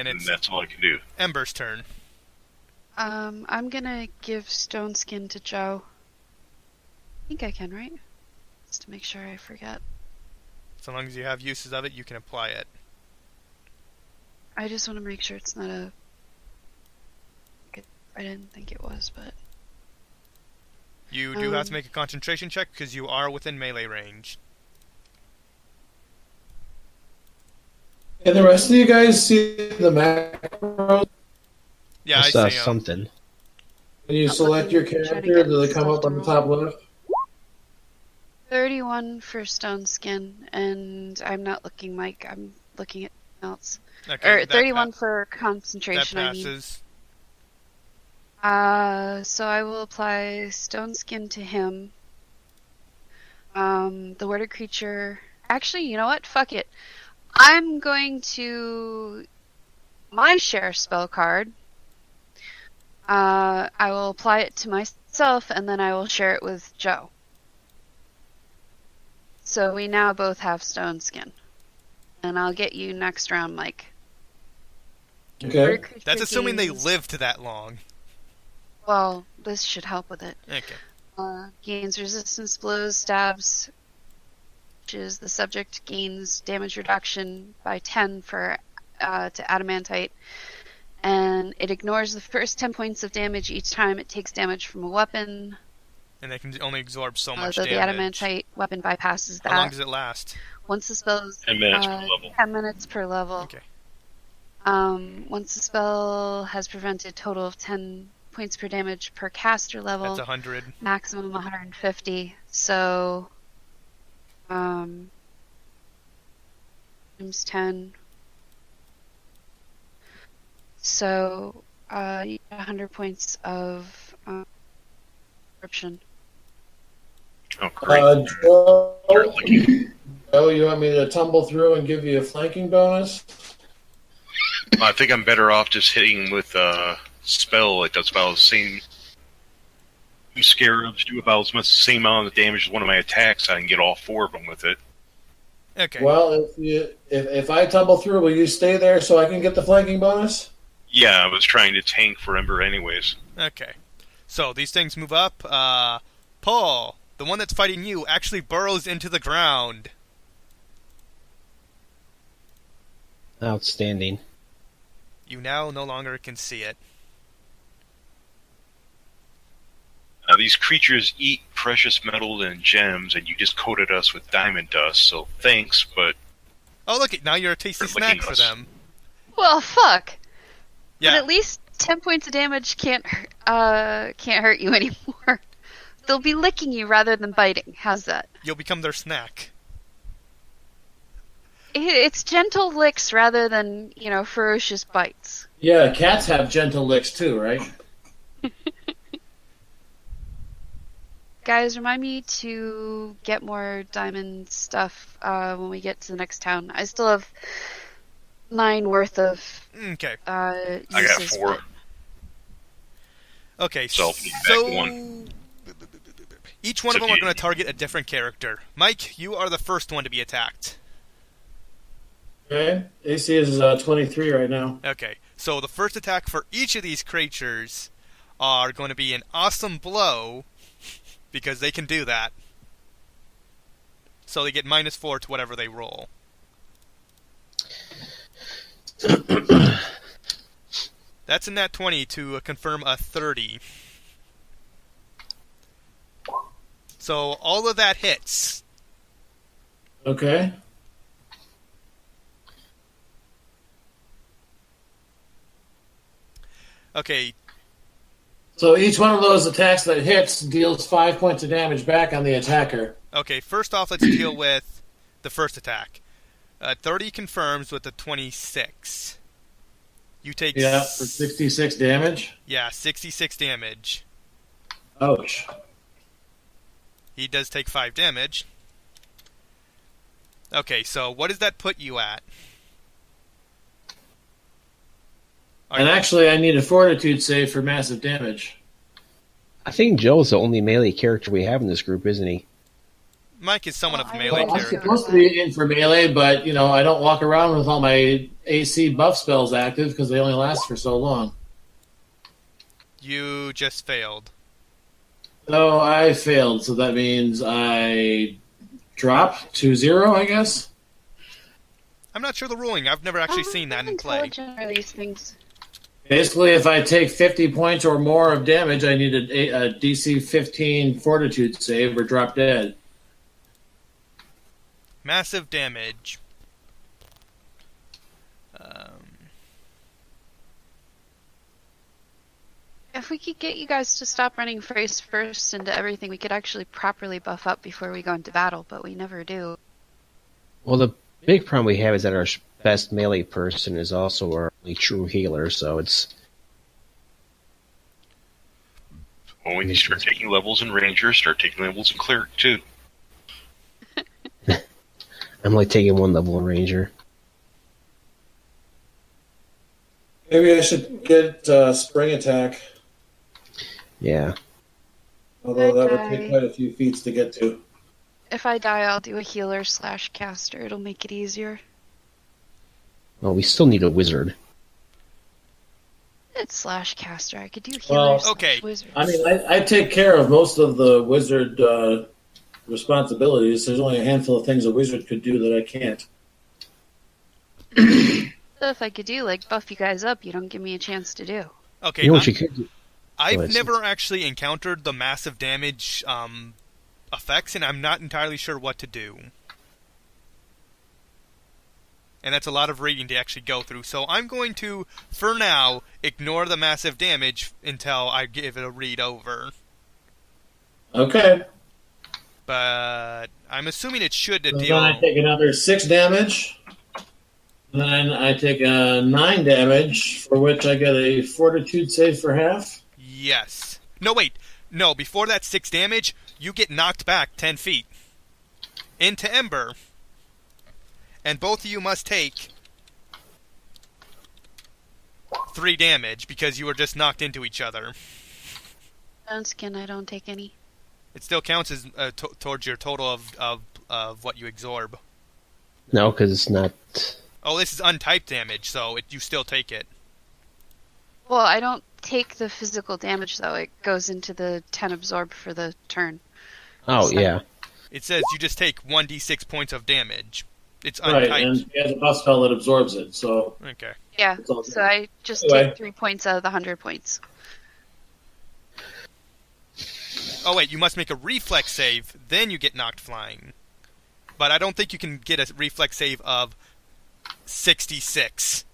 and And it's that's all I can do. Ember's turn. I'm gonna give Stone Skin to Joe. I think I can, right? Just to make sure I forget. So long as you have uses of it, you can apply it. I just want to make sure it's not a... I didn't think it was, but... You do have to make a concentration check because you are within melee range. And the rest of you guys see the macros? Yeah, I saw see 'em. something. When you select your character, do they come up on the top left? 31 for Stone Skin, and I'm not looking, Mike. I'm looking at something else. Okay, Or 31 for concentration, that I mean. passes. So I will apply Stone Skin to him. The worded creature... Actually, you know what? Fuck it. I'm going to... My share spell card. I will apply it to myself, and then I will share it with Joe. So we now both have Stone Skin. And I'll get you next round, Mike. Okay. That's assuming they lived that long. Well, this should help with it. Okay. Gains resistance blows, stabs, which is the subject gains damage reduction by 10 for to adamantite. And it ignores the first 10 points of damage each time it takes damage from a weapon. And they can only absorb so much Though damage. the adamantite weapon bypasses that. How long does it last? Once the spell is 10 minutes per level. 10 minutes per level. Okay. Once the spell has prevented total of 10 points per damage per caster level. That's 100. Maximum 150. So, times 10. So, 100 points of corruption. Oh, great. Joe, you want me to tumble through and give you a flanking bonus? I think I'm better off just hitting with a spell that does about the same. Two scarabs do about as much the same amount of damage as one of my attacks. I can get all four of them with it. Okay. Well, if I tumble through, will you stay there so I can get the flanking bonus? Yeah, I was trying to tank for Ember anyways. Okay. So, these things move up. Paul, the one that's fighting you, actually burrows into the ground. Outstanding. You now no longer can see it. These creatures eat precious metal and gems, and you just coated us with diamond dust, so thanks, but... Oh, look, now you're a tasty They're snack licking for us. them. Well, fuck. Yeah. But at least 10 points of damage can't hurt you anymore. They'll be licking you rather than biting. How's that? You'll become their snack. It's gentle licks rather than, ferocious bites. Yeah, cats have gentle licks too, right? Guys, remind me to get more diamond stuff when we get to the next town. I still have 9 worth of Okay. I got uses, 4. Okay, So I'll be back one. Each one of them are going to target a different character. Mike, you are the first one to be attacked. Okay. AC is 23 right now. Okay, so the first attack for each of these creatures are going to be an awesome blow, because they can do that. So they get -4 to whatever they roll. That's a nat 20 to confirm a 30. So all of that hits. Okay. Okay, So each one of those attacks that hits deals 5 points of damage back on the attacker. okay. First off, let's deal with the first attack. 30 confirms with a 26. You take... Yeah, for 66 damage. Yeah, 66 damage. Ouch. He does take 5 damage. Okay, so what does that put you at? And actually, I need a fortitude save for massive damage. I think Joe's the only melee character we have in this group, isn't he? Mike is somewhat of a I melee Well, I'm character. supposed to be in for melee, but I don't walk around with all my AC buff spells active because they only last for so long. You just failed. So I failed, so that means I drop to 0, I guess. I'm not sure the ruling. I've never actually seen that in play. Intelligent are these things? Basically, if I take 50 points or more of damage, I need a DC 15 Fortitude save or drop dead. Massive damage. If we could get you guys to stop running face first into everything, we could actually properly buff up before we go into battle, but we never do. Well, the big problem we have is that our best melee person is also our only true healer, so it's... Well, when you start taking levels in Ranger, start taking levels in Cleric, too. I'm only taking 1 level in Ranger. Maybe I should get Spring Attack, Yeah. although that would Okay. take quite a few feats to get to. If I die, I'll do a healer/caster. It'll make it easier. Well, we still need a wizard. It's /caster. I could do Well, healer okay. wizard. I mean, I take care of most of the wizard responsibilities. There's only a handful of things a wizard could do that I can't. Stuff I could do, like buff you guys up, you don't give me a chance to do. Okay, You know what you could do? I've Go ahead, never actually encountered the massive damage effects, and I'm not entirely sure what to do. And that's a lot of reading to actually go through. So I'm going to, for now, ignore the massive damage until I give it a read over. Okay. But I'm assuming it should So deal... then I take another 6 damage. Then I take 9 damage, for which I get a Fortitude save for half. Yes. No, wait. No, before that 6 damage, you get knocked back 10 feet. Into Ember. And both of you must take 3 damage, because you were just knocked into each other. Skin, I don't take any. It still counts as towards your total of what you absorb. No, because it's not... Oh, this is untyped damage, so you still take it. Well, I don't take the physical damage, though. It goes into the 10 absorb for the turn. Oh, So- yeah. It says you just take 1d6 points of damage. It's Right, untyped. and he has a buff spell that absorbs it, so... Okay. Yeah, It's all so I just Anyway. take 3 points out of the 100 points. Oh, wait, you must make a reflex save, then you get knocked flying. But I don't think you can get a reflex save of 66.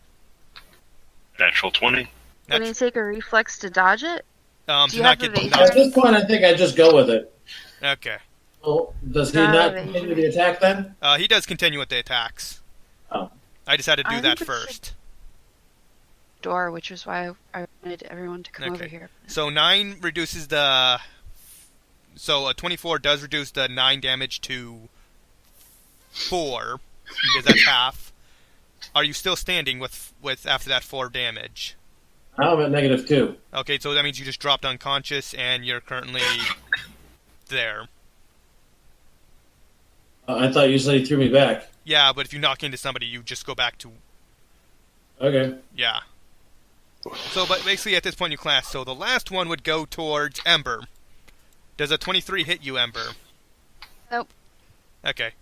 Natural 20. Can you take a reflex to dodge it? To Do you not have get evasion? knocked... At this point, I think I just go with it. Okay. Oh, does he Not not evasion. continue the attack then? He does continue with the attacks. Oh. I just had to do I that think we should- first. Door, which was why I wanted everyone to come over Okay. here. So 9 reduces the... So a 24 does reduce the 9 damage to 4, because that's half. Are you still standing with after that 4 damage? I'm at -2. Okay, so that means you just dropped unconscious and you're currently there. I thought you said he threw me back. Yeah, but if you knock into somebody, you just go back to... Okay. Yeah. So, but basically at this point you class, so the last one would go towards Ember. Does a 23 hit you, Ember? Nope. Okay.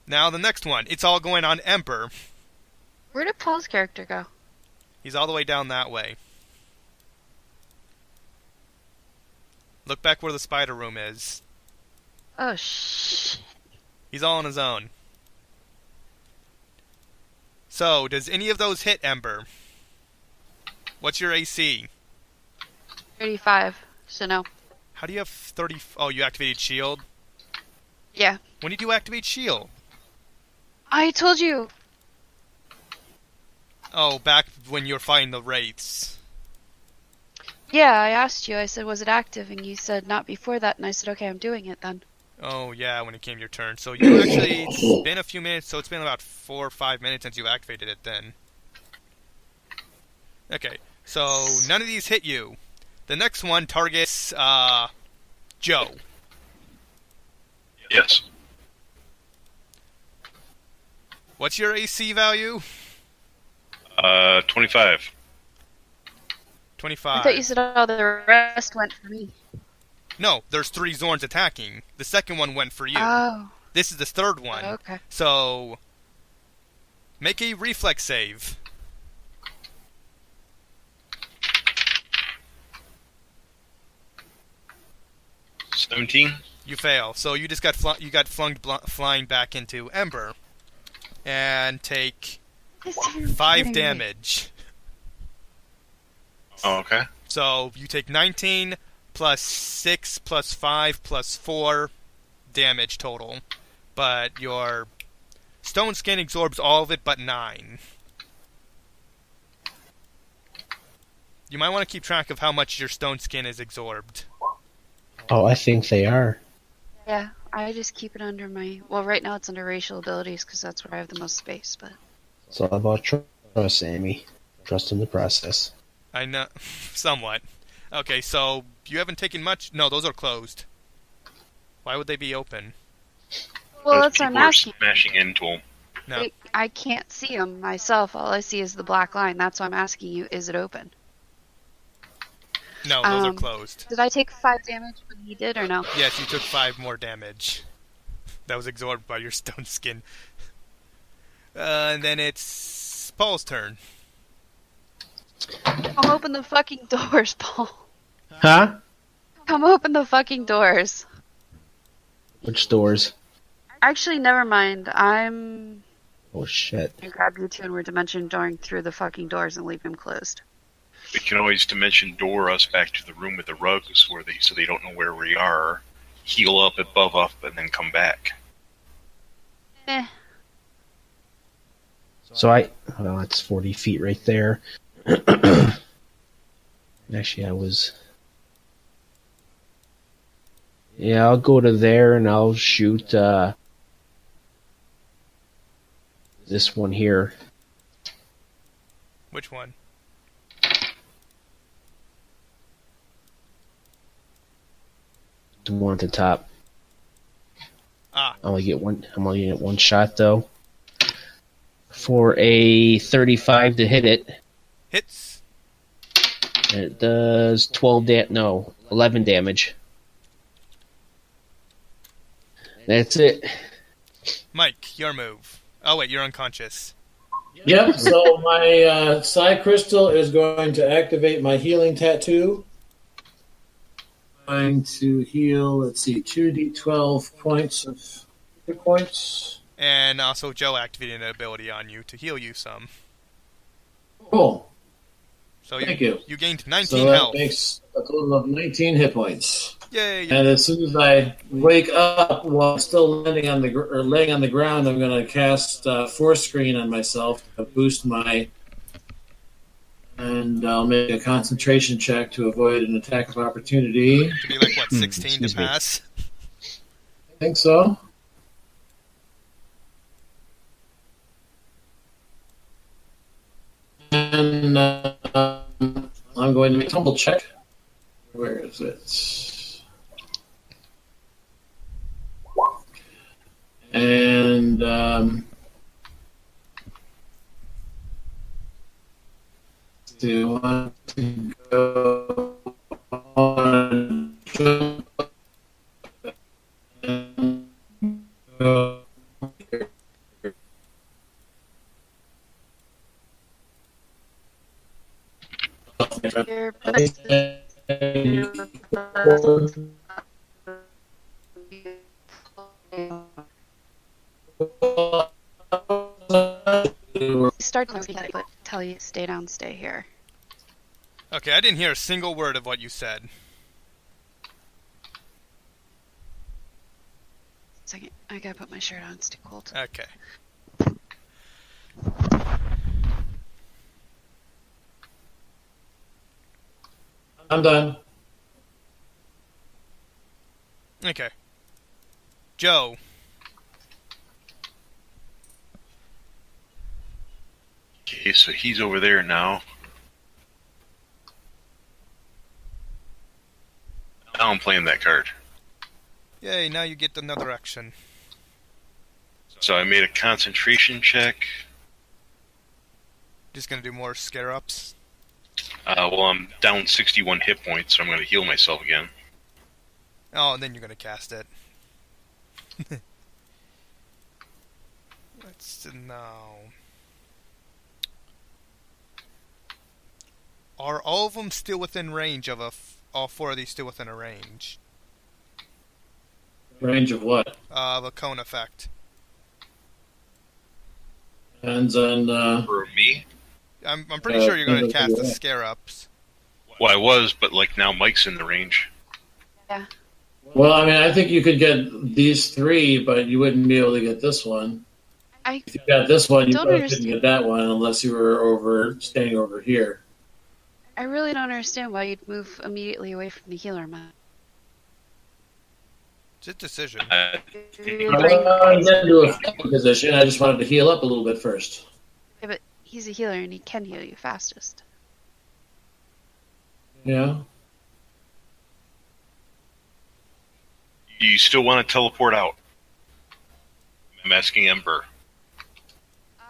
Now the next one. It's all going on Ember. Where did Paul's character go? He's all the way down that way. Look back where the spider room is. Oh, shh. He's all on his own. So, does any of those hit Ember? What's your AC? 35, so no. How do you have 30... Oh, you activated shield? Yeah. When did you activate shield? I told you! Oh, back when you were fighting the wraiths. Yeah, I asked you. I said, was it active? And you said, not before that. And I said, okay, I'm doing it then. Oh, yeah, when it came your turn. So you actually... It's been a few minutes, so it's been about 4 or 5 minutes since you activated it then. Okay, so none of these hit you. The next one targets, Joe. Yes. What's your AC value? 25. 25. I thought you said all the rest went for me. No, there's 3 Zorns attacking. The second one went for you. Oh, This is the third one. okay. So, make a reflex save. 17. You fail. So you just got flung flying back into Ember, and take 5 damage. Oh, okay. So you take 19 plus 6 plus 5 plus 4 damage total, but your stone skin absorbs all of it but 9. You might want to keep track of how much your stone skin is absorbed. Oh, I think they are. Yeah, I just keep it under my. Well, right now it's under racial abilities because that's where I have the most space. But It's all about trust, Amy. Trust in the process. I know, somewhat. Okay, so you haven't taken much. No, those are closed. Why would they be open? well, Those that's what I'm people are asking. smashing into them. No. I can't see them myself. All I see is the black line. That's why I'm asking you: is it open? No, those are closed. Did I take 5 damage when he did, or no? Yes, you took 5 more damage. That was absorbed by your stone skin. And then it's Paul's turn. Come open the fucking doors, Paul. Huh? Come open the fucking doors. Which doors? Actually, never mind. I'm Oh, shit. gonna grab you two and we're dimension dooring through the fucking doors and leave him closed. We can always dimension door us back to the room with the rugs so they don't know where we are. Heal up, above up, and then come back. So well, that's 40 feet right there. Actually, I was... Yeah, I'll go to there and I'll shoot, this one here. Which one? The one at the top. Ah. I'm only get one shot though. For a 35 to hit it. Hits. And it does 11 damage. That's it. Mike, your move. Oh, wait, you're unconscious. Yep, so my Psi Crystal is going to activate my healing tattoo. Going to heal, let's see, 2d12 points of hit points. And also Joe activated an ability on you to heal you some. Cool. So Thank you. You gained 19 So that health. makes a total of 19 hit points. Yay! And as soon as I wake up while still laying on the ground, I'm going to cast Force Screen on myself to boost and I'll make a concentration check to avoid an attack of opportunity. To be like, what, 16 to Excuse me. pass? I think so. And I'm going to make a tumble check. Where is it? And do you want to go on? Your start to but tell you stay down, stay here. Okay, I didn't hear a single word of what you said. Second, I gotta put my shirt on. It's too cold. Okay. I'm done. Okay. Joe. Okay, so he's over there now. Now I'm playing that card. Yay, now you get another action. So I made a concentration check. Just gonna do more scare-ups. Well, I'm down 61 hit points, so I'm going to heal myself again. Oh, and then you're gonna cast it. Let's now. Are all of them still within range of all four of these still within a range Range of what? of a cone effect? Depends on. For me? I'm pretty sure you're going to depends cast on the what. scare-ups. Well, I was, but like now Mike's in the range. Well, I mean, I think you could get these three, but you wouldn't be able to get this one. If you got this one, you Don't probably understand. couldn't get that one unless you were staying over here. I really don't understand why you'd move immediately away from the healer map. It's a decision. I You're I'm bring- getting to a fighting position. I just wanted to heal up a little bit first. Yeah, but he's a healer and he can heal you fastest. Yeah. You still want to teleport out? I'm asking Ember.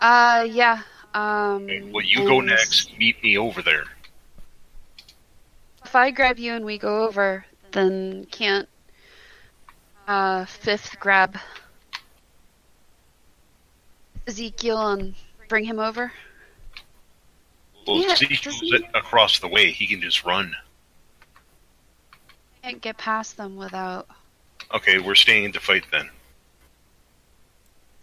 Yeah. Okay, well, you go and next. Meet me over there. If I grab you and we go over, then can't Fifth grab Ezekiel and bring him over? Well, Yeah, Ezekiel's doesn't- across the way. He can just run. Can't get past them without Okay, we're staying to fight then.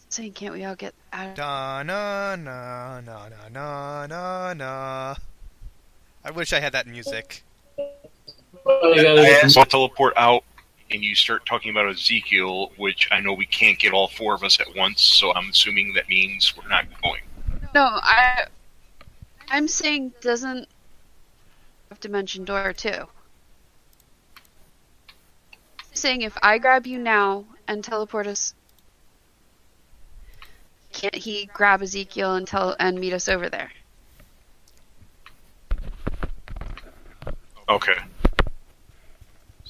saying, can't we all get out? Da na na na na na na na. I wish I had that music. Well, you gotta I get asked to teleport out, and you start talking about Ezekiel, which I know we can't get all four of us at once, so I'm assuming that means we're not going. No, I'm saying doesn't have dimension door too. Saying if I grab you now and teleport us, can't he grab Ezekiel and meet us over there? Okay.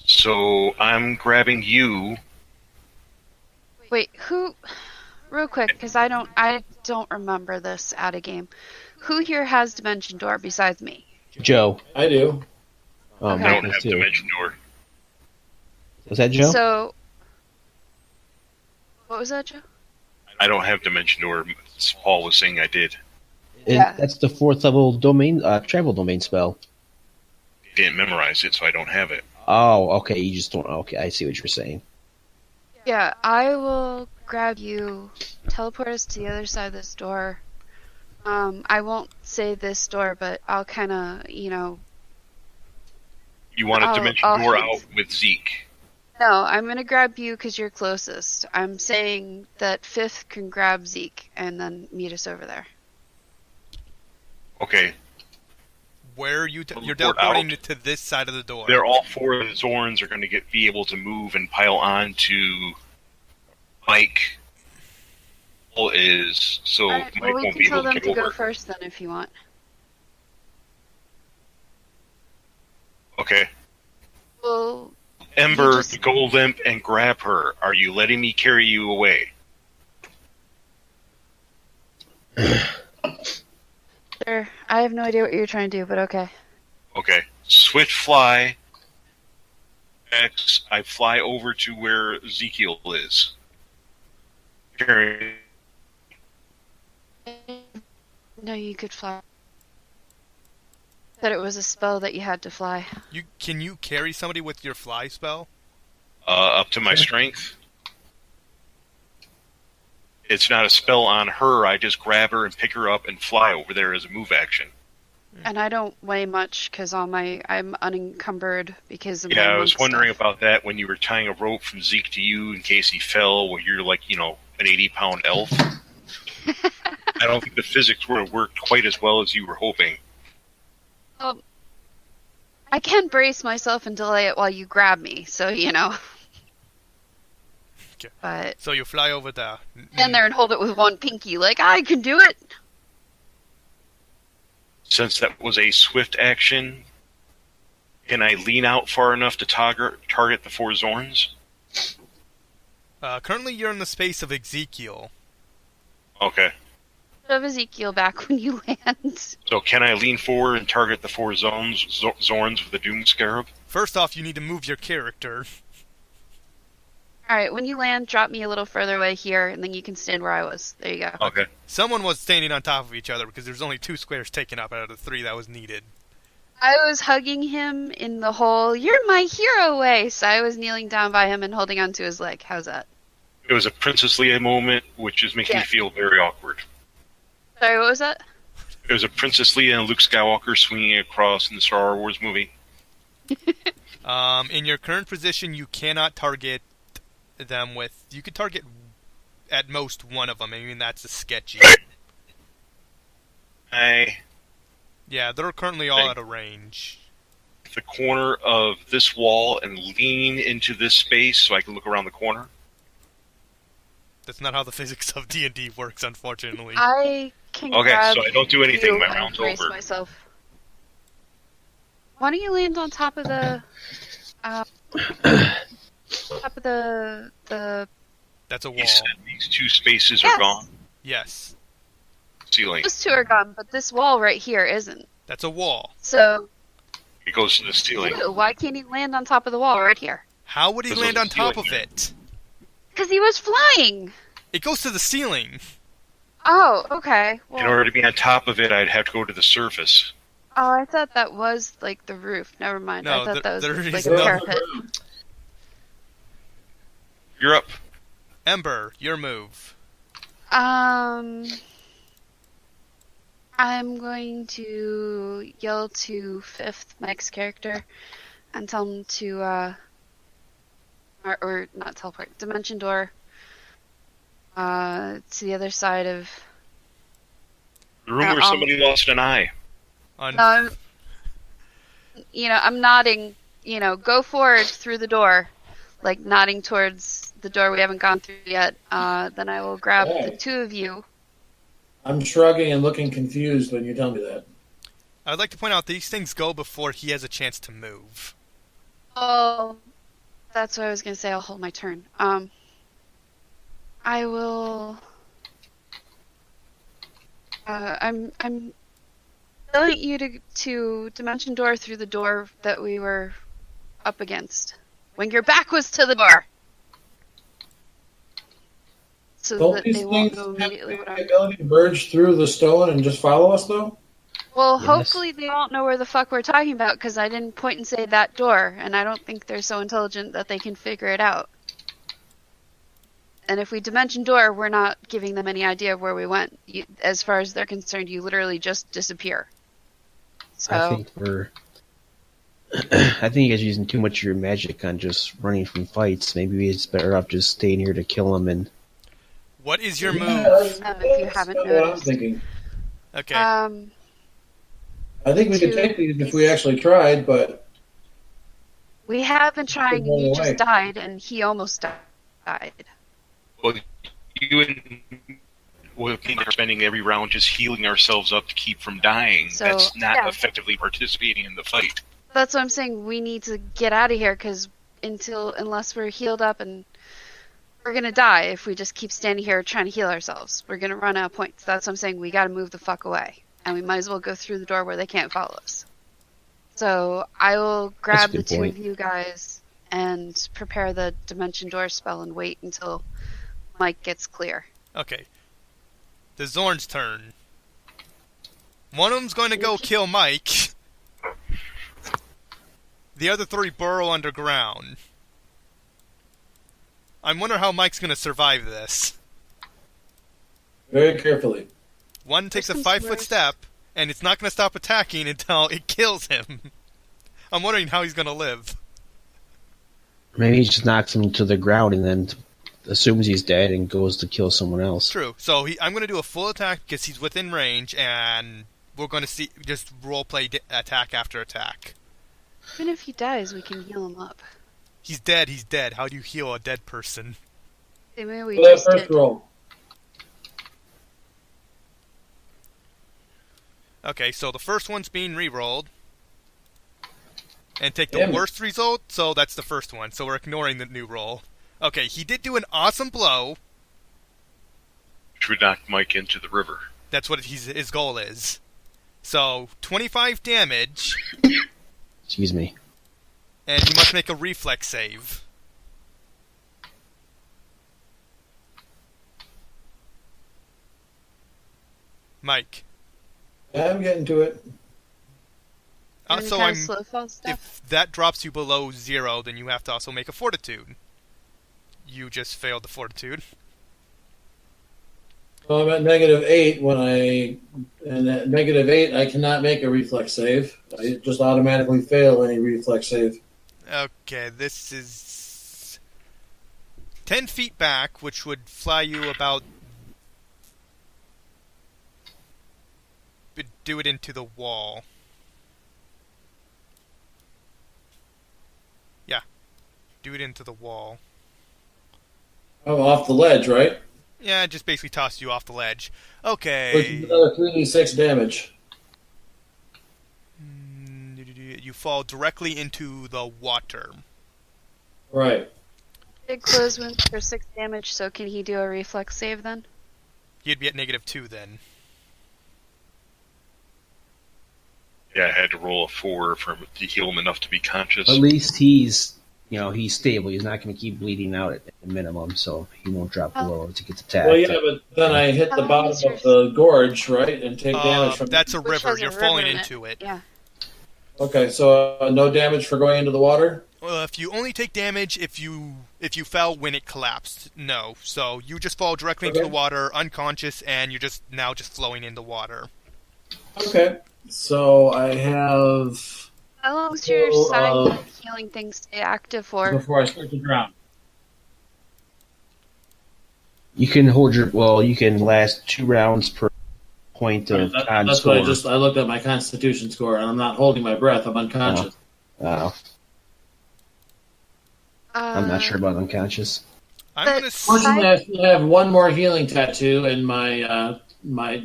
So I'm grabbing you. Wait, who? Real quick, because I don't remember this at a game. Who here has dimension door besides me? Joe. I do. Oh, Okay. I don't Mike have too. Dimension Door. Was that Joe? So, what was that, Joe? I don't have Dimension Door. Paul was saying I did. Yeah. That's the 4th level domain, travel domain spell. Didn't memorize it, so I don't have it. Oh, okay. You just don't. Okay, I see what you're saying. Yeah, I will grab you, teleport us to the other side of this door. I won't say this door, but I'll kind of, You want a I'll- Dimension I'll Door hit- out with Zeke. No, I'm gonna grab you because you're closest. I'm saying that Fifth can grab Zeke and then meet us over there. Okay. Where are you? You're Teleport teleporting out. to this side of the door. They're all four of the Zorns are going to be able to move and pile on to Mike. Paul is so Alright, Mike well, we won't can be tell able to them get to over. go first then if you want. Okay. Well, Ember, just- go limp and grab her. Are you letting me carry you away? sure. I have no idea what you're trying to do, but okay. Okay. Swift fly. X. I fly over to where Ezekiel is. Carry. No, you could fly. That it was a spell that you had to fly. Can you carry somebody with your fly spell? Up to my strength. It's not a spell on her. I just grab her and pick her up and fly over there as a move action. And I don't weigh much because I'm unencumbered because of my Yeah, I was monk wondering stuff. about that when you were tying a rope from Zeke to you in case he fell. Well, you're like, an 80-pound elf. I don't think the physics would have worked quite as well as you were hoping. I can brace myself and delay it while you grab me, so Okay. But So you fly over there. stand there and hold it with one pinky, like I can do it. Since that was a swift action, can I lean out far enough to target the four Zorns? Currently, you're in the space of Ezekiel. Okay. Of Ezekiel back when you land. So can I lean forward and target the 4 Zorns with the Doom Scarab? First off, you need to move your character. Alright, when you land, drop me a little further away here, and then you can stand where I was. There you go. Okay. Someone was standing on top of each other because there's only 2 squares taken up out of the 3 that was needed. I was hugging him in the whole, you're my hero way, so I was kneeling down by him and holding onto his leg. How's that? It was a Princess Leia moment, which is making me feel very awkward. Sorry, what was that? It was a Princess Leia and Luke Skywalker swinging across in the Star Wars movie. In your current position, you cannot target them with... You could target at most one of them. I mean, that's a sketchy. Yeah, they're currently all out of range. The corner of this wall and lean into this space so I can look around the corner. That's not how the physics of D&D works, unfortunately. I can Okay, grab so I don't do anything. you My and round's brace over. myself. Why don't you land on top of the... top of the... That's a wall. He said these 2 spaces Yes. are gone. Yes. Ceiling. Those 2 are gone, but this wall right here isn't. That's a wall. So, It goes to the ceiling. why can't he land on top of the wall right here? How would he Because land of on the top of ceiling. it? Because he was flying! It goes to the ceiling. Oh, okay. Well, In order to be on top of it, I'd have to go to the surface. oh, I thought that was, like, the roof. Never mind. No, I thought that was, there like, is a no- parapet. You're up. Ember, your move. I'm going to yell to 5th Mike's character and tell him to, or not teleport, dimension door, to the other side of, The room where somebody lost an eye. On I'm nodding, go forward through the door, like nodding towards the door we haven't gone through yet. Then I will grab the 2 of you. I'm shrugging and looking confused when you tell me that. I would like to point out these things go before he has a chance to move. Oh, that's what I was going to say. I'll hold my turn. I will. I'm telling you to dimension door through the door that we were up against when your back was to the door, so Don't that these they won't things know have immediately what the I'm. ability to merge through the stone and just follow us, though? Well, Yes. hopefully they won't know where the fuck we're talking about because I didn't point and say that door, and I don't think they're so intelligent that they can figure it out. And if we dimension door, we're not giving them any idea of where we went. As far as they're concerned, you literally just disappear. So, I think we're. I think you guys are using too much of your magic on just running from fights. Maybe it's better off just staying here to kill them and. What is your Yeah, move? that's- if you haven't that's what I'm noticed. thinking. Okay. I think we could take these if we actually tried, but We have been trying, and you Away. just died, and he almost died. Well, you and we're spending every round just healing ourselves up to keep from dying. So, That's not yeah. effectively participating in the fight. That's what I'm saying. We need to get out of here because unless we're healed up, and we're gonna die if we just keep standing here trying to heal ourselves. We're gonna run out of points. That's what I'm saying. We gotta move the fuck away, and we might as well go through the door where they can't follow us. So I will grab the good 2 point. of you guys and prepare the dimension door spell and wait until Mike gets clear. Okay. The Zorn's turn. One of them's going to go kill Mike. The other 3 burrow underground. I'm wondering how Mike's going to survive this. very carefully. One takes a comes 5-foot worse. step, and it's not going to stop attacking until it kills him. I'm wondering how he's going to live. Maybe he just knocks him to the ground and then assumes he's dead and goes to kill someone else. True. So I'm going to do a full attack because he's within range, and we're going to see just roleplay attack after attack. Even if he dies, we can heal him up. He's dead. He's dead. How do you heal a dead person? Same way we For that just first did. roll. Okay, so the first one's being re-rolled. And take the Damn it. worst result, so that's the first one. So we're ignoring the new roll. Okay, he did do an awesome blow. Which would knock Mike into the river. That's what his goal is. So, 25 damage, Excuse me. and you must make a reflex save. Mike. I'm getting to it. Any So kind I'm. of slow fall stuff? If that drops you below 0, then you have to also make a fortitude. You just failed the fortitude. So I'm at -8 and at -8 I cannot make a reflex save. I just automatically fail any reflex save. Okay, this is 10 feet back, which would fly you about. Do it into the wall. Yeah, do it into the wall. I'm off the ledge, right? Yeah, it just basically tossed you off the ledge. Which Okay. is another 3d6 damage. You fall directly into the water. Right. Big close wound for 6 damage, so can he do a reflex save then? You'd be at -2 then. Yeah, I had to roll a 4 to heal him enough to be conscious. At least he's stable. He's not going to keep bleeding out at the minimum, so he won't drop below to get attacked. Well, yeah, but then I hit the bottom of the gorge, right, and take damage from. That's a Which river. has a You're river falling in into it. Yeah. Okay, so no damage for going into the water. If you only take damage if you fell when it collapsed. No. So you just fall directly into Okay. the water, unconscious, and you're just flowing in the water. Okay, so I have How long does your So, side healing thing stay active for? before I start to drown. You can you can last 2 rounds per point of con That's score. what I looked at my Constitution score, and I'm not holding my breath. I'm unconscious. I'm not sure about unconscious. I'm But- gonna. Fortunately, I still have one more healing tattoo, and my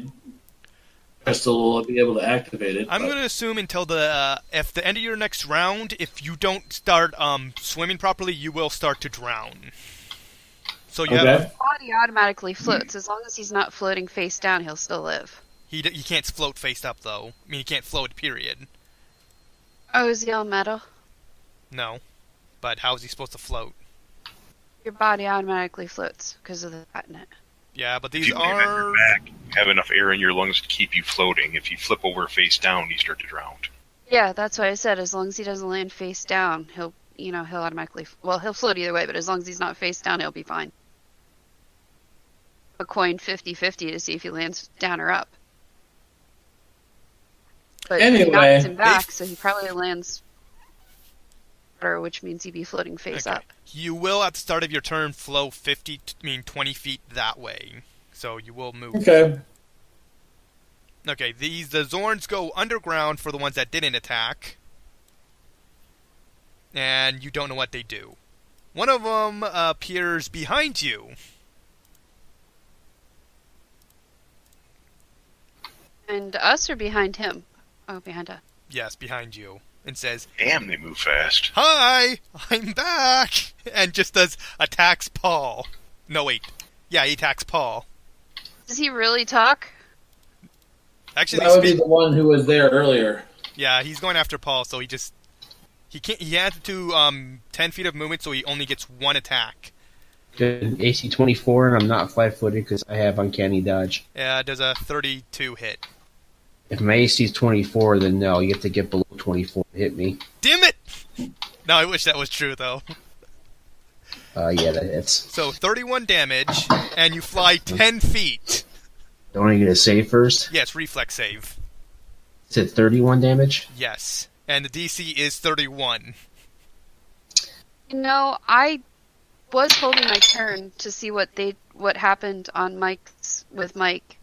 crystal will be able to activate it. I'm but- gonna assume until if the end of your next round, if you don't start swimming properly, you will start to drown. So you Okay. have His body automatically floats. As long as he's not floating face down, he'll still live. he can't float face up though. I mean, he can't float. Period. Oh, is he all metal? No, but how is he supposed to float? Your body automatically floats because of the fat in it. Yeah, but If these you land on your are. back, you have enough air in your lungs to keep you floating. If you flip over face down, you start to drown. Yeah, that's why I said as long as he doesn't land face down, he'll automatically. Well, he'll float either way, but as long as he's not face down, he'll be fine. A coin 50-50 to see if he lands down or up. But he Anyway, knocks him back, so he probably lands water, which means he'd be floating face Okay. up. You will at the start of your turn flow 20 feet that way, so you will move. Okay. Okay, the Zorns go underground for the ones that didn't attack, and you don't know what they do. One of them appears behind you. And us or behind him? Oh, behind us. Yes, behind you, and says, Damn, they move fast. "Hi, I'm back," and just attacks Paul. No, wait. Yeah, he attacks Paul. Does he really talk? Actually, That they would be speak. the one who was there earlier. Yeah, he's going after Paul, so he can't. He has to do 10 feet of movement, so he only gets one attack. Good. AC 24, and I'm not 5-footed because I have uncanny dodge. Does a 32 hit. If my AC is 24, then no, you have to get below 24 to hit me. Damn it! No, I wish that was true though. Yeah, that hits. So 31 damage, and you fly 10 feet. Don't I get a save first? Yes, reflex save. Is it 31 damage? Yes, and the DC is 31. I was holding my turn to see what happened on with Mike.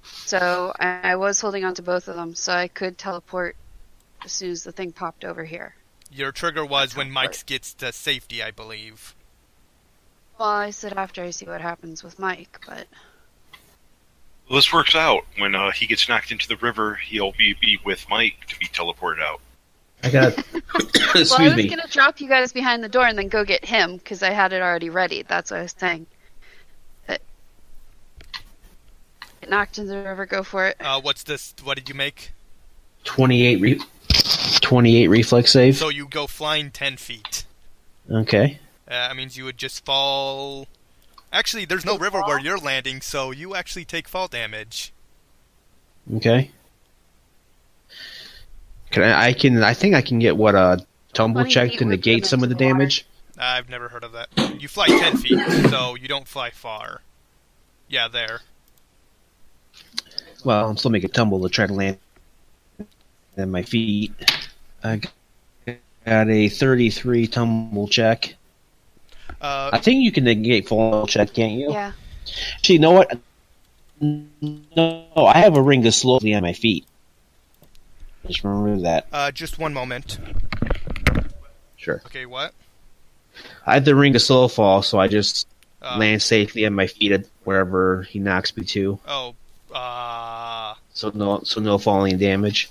So I was holding on to both of them, so I could teleport as soon as the thing popped over here. Your trigger was when Mike gets to safety, I believe. Well, I said after I see what happens with Mike, but Well, this works out. When he gets knocked into the river, he'll be with Mike to be teleported out. I got. Excuse Well, I was me. gonna drop you guys behind the door and then go get him because I had it already ready. That's what I was saying. But get knocked into the river, go for it. What's this? What did you make? 28 reflex save. So you go flying 10 feet. Okay. That means you would just fall. Actually, there's no river where you're landing, so you actually take fall damage. Okay. I think I can get what a tumble 20 check feet to would negate put him some of the into the water. damage. I've never heard of that. You fly 10 feet, so you don't fly far. Yeah, there. Well, I'm still making a tumble to try to land on my feet. I got a 33 tumble check. I think you can negate fall check, can't you? Yeah. Actually, you know what? No, I have a ring of slowly on my feet. Just remember that. Just one moment. Sure. Okay, what? I have the ring of slow fall, so I just Uh, land safely on my feet at wherever he knocks me to. Oh, So no falling damage.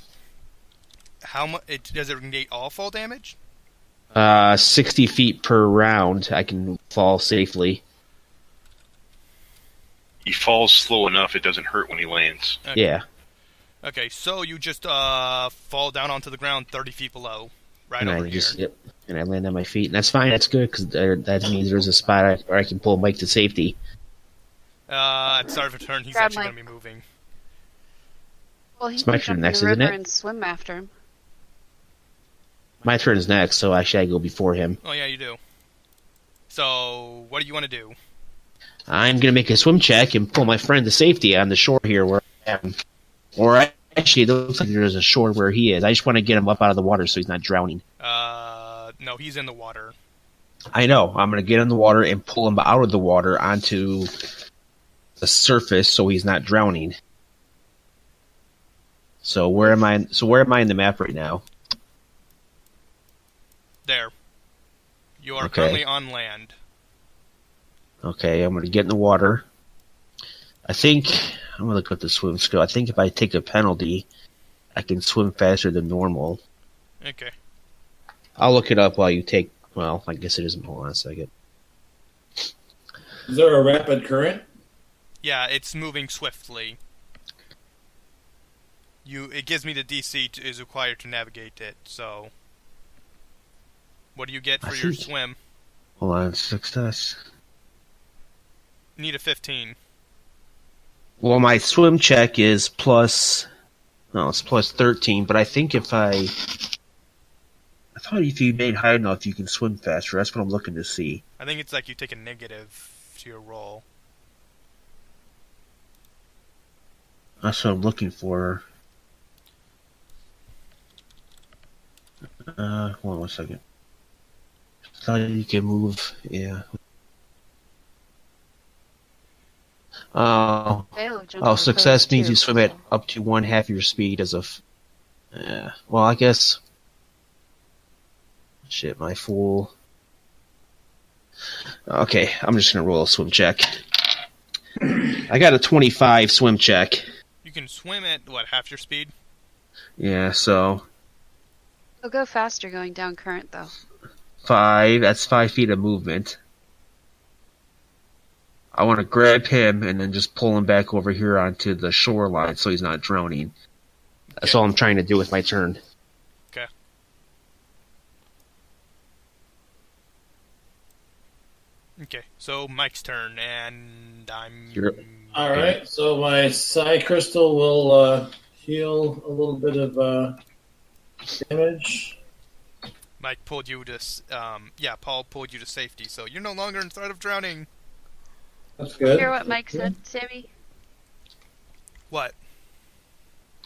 how much? Does it negate all fall damage? 60 feet per round, I can fall safely. He falls slow enough it doesn't hurt when he lands. Okay. Yeah. Okay, so you just fall down onto the ground 30 feet below, right And over I here. yep, and I land on my feet, and that's fine. That's good because that means there's a spot where I can pull Mike to safety. At the start of a turn, he's Grab actually Mike. going to be moving. Well, he It's can my jump turn in next, the isn't river it? and swim after him. My turn is next, so actually I go before him. Oh yeah, you do. So, what do you want to do? I'm gonna make a swim check and pull my friend to safety on the shore here where I am. Or actually, it looks like there's a shore where he is. I just want to get him up out of the water so he's not drowning. No, he's in the water. I know. I'm going to get in the water and pull him out of the water onto the surface so he's not drowning. So where am I? So where am I in the map right now? There. You are Okay. currently on land. Okay, I'm going to get in the water. I think I'm going to look at the swim skill. I think if I take a penalty, I can swim faster than normal. Okay. I'll look it up while you take. Well, I guess it isn't. Hold on a second. Is there a rapid current? Yeah, it's moving swiftly. It gives me the DC is required to navigate it, so... What do you get I for your think- swim? Hold on, success. Need a 15. Well, my swim check is plus. No, it's plus 13. But I think if I thought if you made high enough, you can swim faster. That's what I'm looking to see. I think it's like you take a negative to your roll. That's what I'm looking for. Hold on 1 second. So you can move. Yeah. Oh. Vale jumped Oh, over success first, means too, you swim at so- up to 1/2 your speed as of. Well, I guess. Shit, my fool. Okay, I'm just gonna roll a swim check. I got a 25 swim check. You can swim at, what, half your speed? Yeah, so He'll go faster going down current, though. 5. That's 5 feet of movement. I want to grab him and then just pull him back over here onto the shoreline so he's not drowning. That's Okay. all I'm trying to do with my turn. Okay. Okay, so Mike's turn, and I'm... You're- All right, so my psi crystal will heal a little bit of damage. Mike pulled you to... Paul pulled you to safety, so you're no longer in threat of drowning. That's good. Hear what Mike said, Sammy? What?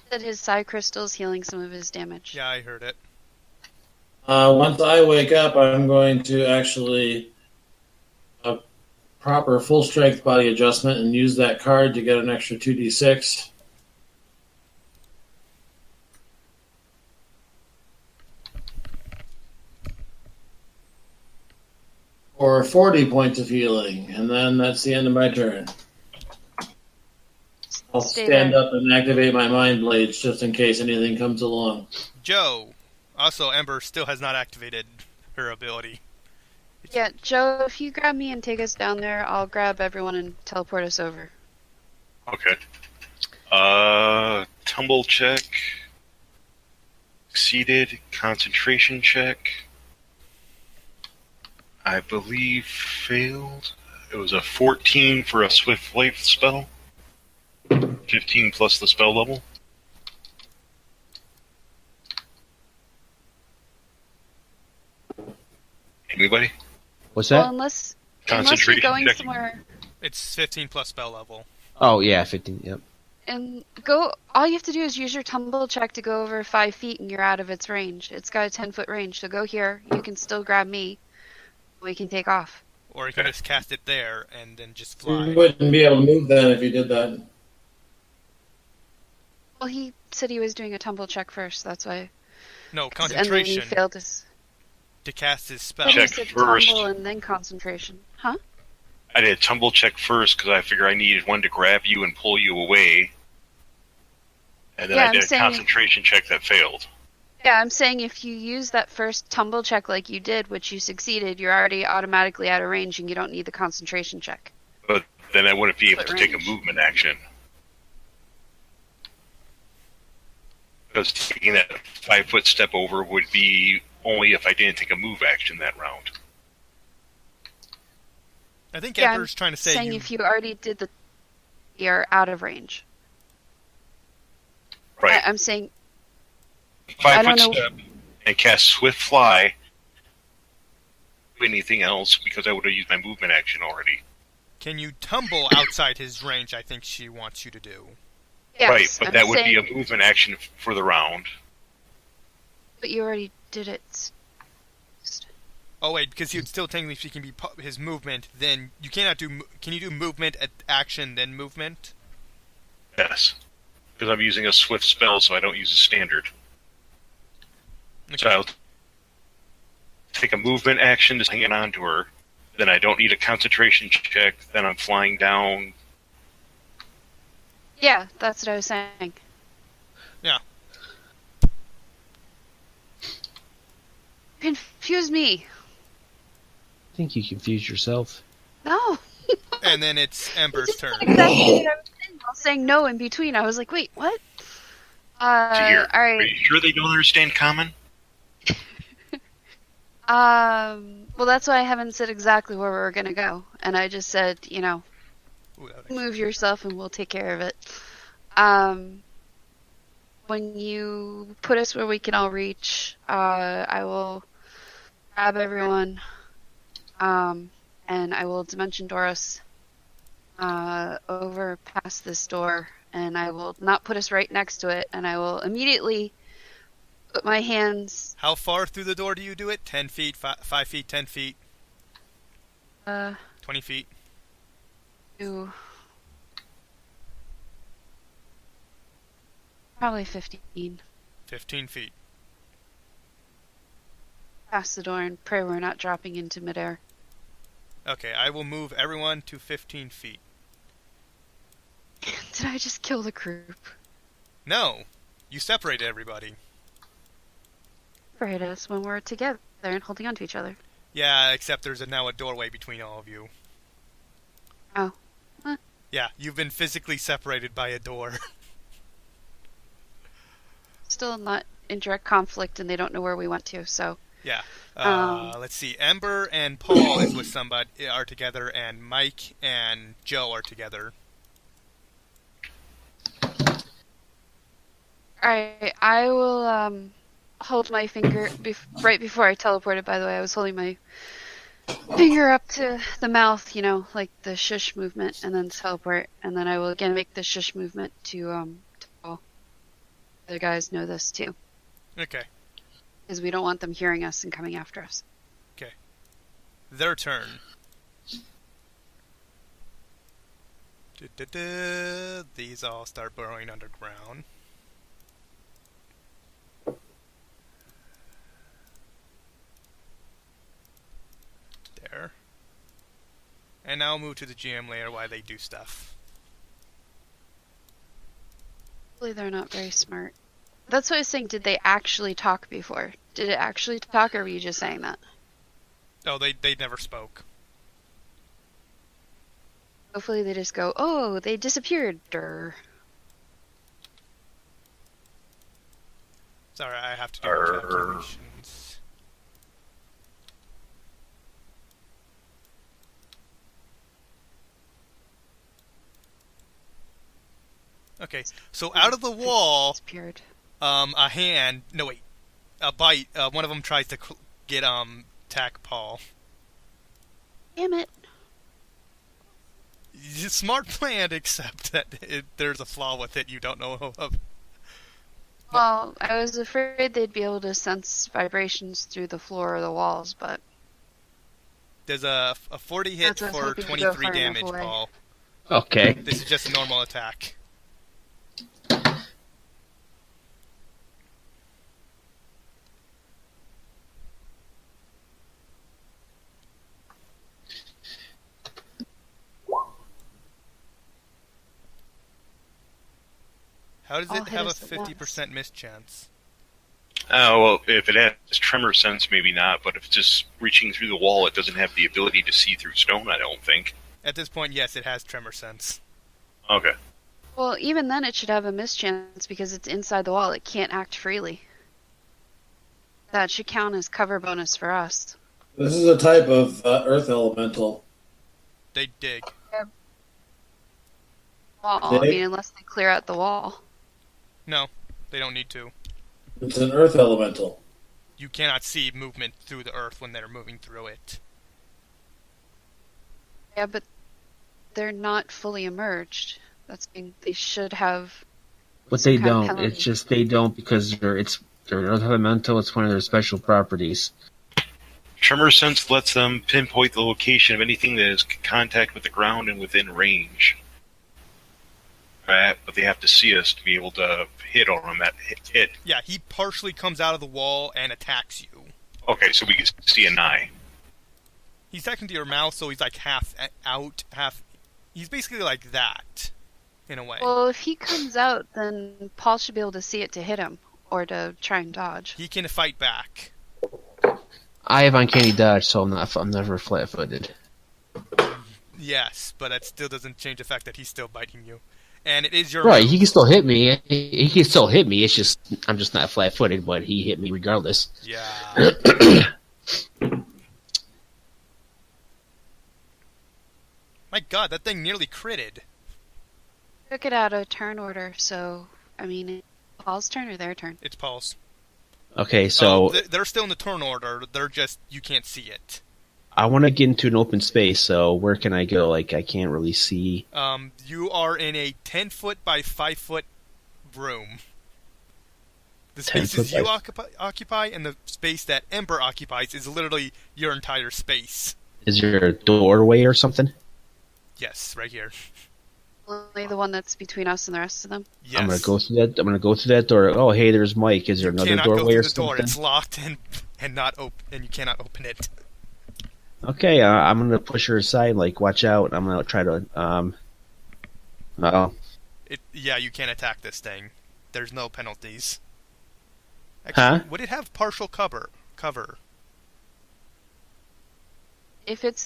That his psi crystal's healing some of his damage. Yeah, I heard it. Once I wake up, I'm going to actually a proper full strength body adjustment and use that card to get an extra 2d6. Or 40 points of healing, and then that's the end of my turn. I'll Stay stand there. up and activate my mind blades just in case anything comes along. Joe, Also, Ember still has not activated her ability. Yeah, Joe, if you grab me and take us down there, I'll grab everyone and teleport us over. Okay. Tumble check. Succeeded. Concentration check. I believe failed. It was a 14 for a Swift Flight spell. 15 plus the spell level. Anybody? What's Well, that? unless you're Concentration going check. somewhere It's 15 plus spell level. Oh yeah, 15. Yep. and go, all you have to do is use your tumble check to go over 5 feet and you're out of its range. It's got a 10-foot range, so go here. You can still grab me. We can take off. Or you can just cast it there and then just You fly. wouldn't be able to move then if you did that. Well, he said he was doing a tumble check first, that's why. No, And then he concentration failed his. to cast his spell. But he Check said first. tumble and then concentration. Huh? I did a tumble check first because I figured I needed one to grab you and pull you away. And then Yeah, I did I'm a saying- concentration check that failed. Yeah, I'm saying if you use that first tumble check like you did, which you succeeded, you're already automatically out of range and you don't need the concentration check. But then I wouldn't be able What to take a range? movement action. Because taking that 5-foot step over would be only if I didn't take a move action that round. I think Yeah, Ember's trying to say saying you... if you already did the, you're out of range. Right. I'm saying, 5-foot don't know- step and cast Swift Fly. Anything else because I would have used my movement action already. Can you tumble outside his range? I think she wants you to do. yes, Right, but I'm that would saying, be a movement action for the round. But you already did it. Oh wait, because he would still technically can be his movement. Then you cannot do. Can you do movement at action then movement? Yes. Because I'm using a Swift spell, so I don't use a standard. Okay. So I'll take a movement action, just hanging on to her. Then I don't need a concentration check. Then I'm flying down. Yeah, that's what I was saying. Yeah. Confuse me. I think you confused yourself. No. And then it's Ember's turn. Exactly what I was saying. I was saying no in between. I was like, wait, what? To hear. All Are right. you sure they don't understand common? Well, that's why I haven't said exactly where we're gonna go, and I just said, Ooh, that would move yourself and we'll take care of it. When you put us where we can all reach, I will grab everyone, and I will Dimension Door us over past this door, and I will not put us right next to it, and I will immediately put my hands. How far through the door do you do it? 10 feet, 5 feet, 10 feet, 20 feet? To probably 15. 15 feet. Past the door and pray we're not dropping into midair. Okay, I will move everyone to 15 feet. Did I just kill the group? No! You separated everybody. Separate us when we're together and holding on to each other. Yeah, except there's now a doorway between all of you. Oh. Huh. Yeah, you've been physically separated by a door. Still not in direct conflict and they don't know where we went to, so. Yeah. Let's see. Ember and Paul is with somebody, are together, and Mike and Joe are together. Alright, I will hold my finger right before I teleported, by the way. I was holding my finger up to the mouth, like the shush movement, and then teleport. And then I will again make the shush movement to Paul. The other guys know this too, Okay. because we don't want them hearing us and coming after us. Their turn. Du-du-du. These all start burrowing underground. There. And now move to the GM layer while they do stuff. Hopefully they're not very smart. That's what I was saying. Did they actually talk before? Did it actually talk, or were you just saying that? Oh, they never spoke. Hopefully they just go, oh, they disappeared. Durr. Sorry, I have to do calculations. Okay, so out of the wall, Disappeared. a hand. No wait, a bite. One of them tries to get attack Paul. Damn it. Smart plan, except that there's a flaw with it you don't know of. Well, I was afraid they'd be able to sense vibrations through the floor or the walls, but... There's a 40 hit That's what I was for hoping to go 23 far enough damage, away. Paul. Okay. This is just a normal attack. How does All it hit have a us at once. 50% miss chance? Oh, well, if it has tremor sense, maybe not, but if it's just reaching through the wall, it doesn't have the ability to see through stone, I don't think. At this point, yes, it has tremor sense. Okay. Well, even then it should have a mischance because it's inside the wall. It can't act freely. That should count as cover bonus for us. This is a type of earth elemental. They dig. Well, I Dig? mean, unless they clear out the wall. No, they don't need to. It's an earth elemental. You cannot see movement through the earth when they're moving through it. Yeah, but they're not fully emerged. They should have. But some they kind of don't. penalty. It's just they don't because they're earth elemental. It's one of their special properties. Tremor sense lets them pinpoint the location of anything that is in contact with the ground and within range. Right, but they have to see us to be able to hit on them at hit. Yeah, he partially comes out of the wall and attacks you. Okay, so we can see an eye. He's attacking to your mouth, so he's like half out, half... He's basically like that, in a way. Well, if he comes out, then Paul should be able to see it to hit him or to try and dodge. He can fight back. I have uncanny dodge, so I'm never flat-footed. Yes, but that still doesn't change the fact that he's still biting you. And it is your Right, move. he can still hit me. He can still hit me. It's just I'm just not flat-footed, but he hit me regardless. Yeah. My god, that thing nearly critted. Took it out of turn order, so I mean, Paul's turn or their turn. It's Paul's. Okay, so They're still in the turn order. They're just... You can't see it. I want to get into an open space. So where can I go? Like I can't really see. You are in a 10-foot by 5-foot room. The 10 spaces foot you by- occupy and the space that Ember occupies is literally your entire space. Is there a doorway or something? Yes, right here. Only the one that's between us and the rest of them. Yes. I'm gonna go through that. I'm gonna go through that door. Oh, hey, there's Mike. Is there You another cannot go doorway through or the door. something? It's locked and not open, and you cannot open it. Okay, I'm gonna push her aside. Like, watch out. I'm gonna try to. Yeah, you can't attack this thing. There's no penalties. Huh? Would it have partial cover? If it's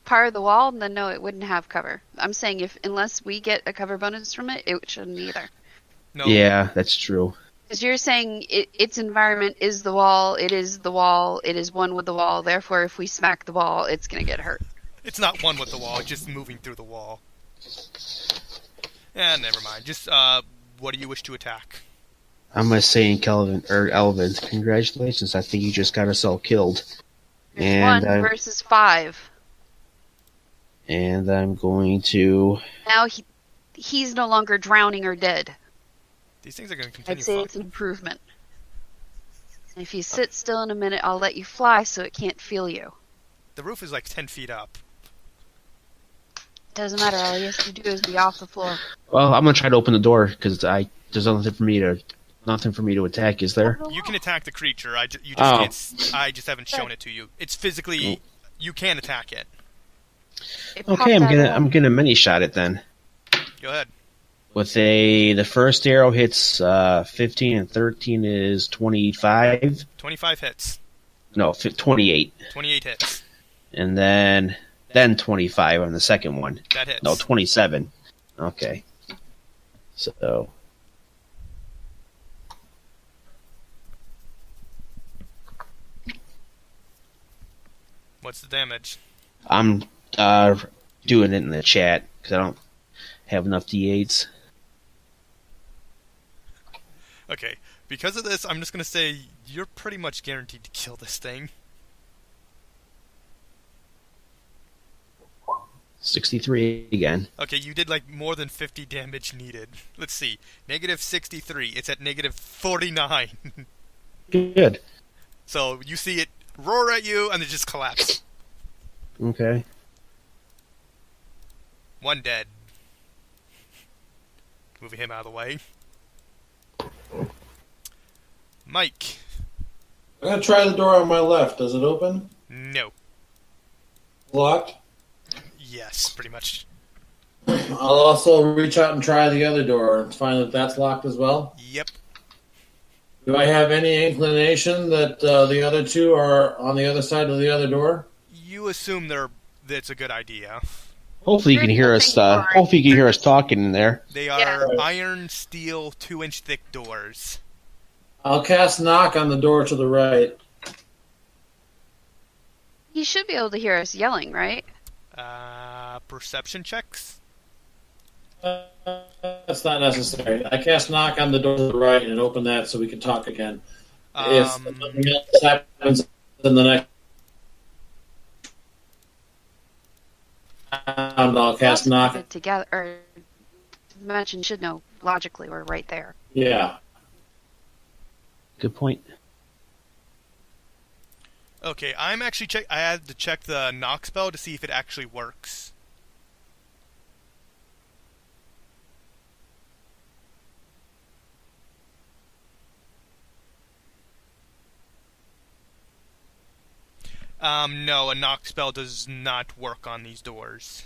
part of the wall, then no, it wouldn't have cover. I'm saying unless we get a cover bonus from it, it shouldn't either. No. Yeah, that's true. Because you're saying its environment is the wall, it is the wall, it is one with the wall, therefore if we smack the wall, it's going to get hurt. It's not one with the wall. It's just moving through the wall. Never mind. Just what do you wish to attack? I'm gonna say in Elvin, congratulations. I think you just got us all killed. There's And 1 versus 5. And I'm going to. Now he's no longer drowning or dead. These things are going to continue. I'd say it's an improvement. And if you sit still in a minute, I'll let you fly so it can't feel you. The roof is like 10 feet up. Doesn't matter. All he has to do is be off the floor. Well, I'm gonna try to open the door because there's nothing for me to attack. Is there? You can attack the creature. You just Oh. can't. I just haven't shown it to you. It's physically. You can attack it. It popped Okay, out of I'm gonna mini shot it then. Go ahead. With the first arrow hits 15 and 13 is 25. 25 hits. No, 28. 28 hits. And then 25 on the second one. That hits. No, 27. Okay. So What's the damage? I'm doing it in the chat because I don't have enough D8s. Okay, because of this, I'm just gonna say you're pretty much guaranteed to kill this thing. 63 again. Okay, you did like more than 50 damage needed. Let's see. Negative 63. It's at negative 49. Good. So you see it roar at you and then just collapse. Okay. One dead. Moving him out of the way. Mike. I'm going to try the door on my left. Does it open? No. Locked? Yes, pretty much. I'll also reach out and try the other door and find that that's locked as well. Yep. Do I have any inclination that the other two are on the other side of the other door? You assume that's a good idea. Hopefully you can hear us. Hopefully you can hear us talking in there. They are iron, steel, 2-inch thick doors. I'll cast knock on the door to the right. He should be able to hear us yelling, right? Perception checks? That's not necessary. I cast knock on the door to the right and open that so we can talk again. If something else happens in the next round, I'll cast knock. It together, or Dimension should know logically we're right there. Yeah. Good point. Okay, I'm actually I had to check the knock spell to see if it actually works. No, a knock spell does not work on these doors.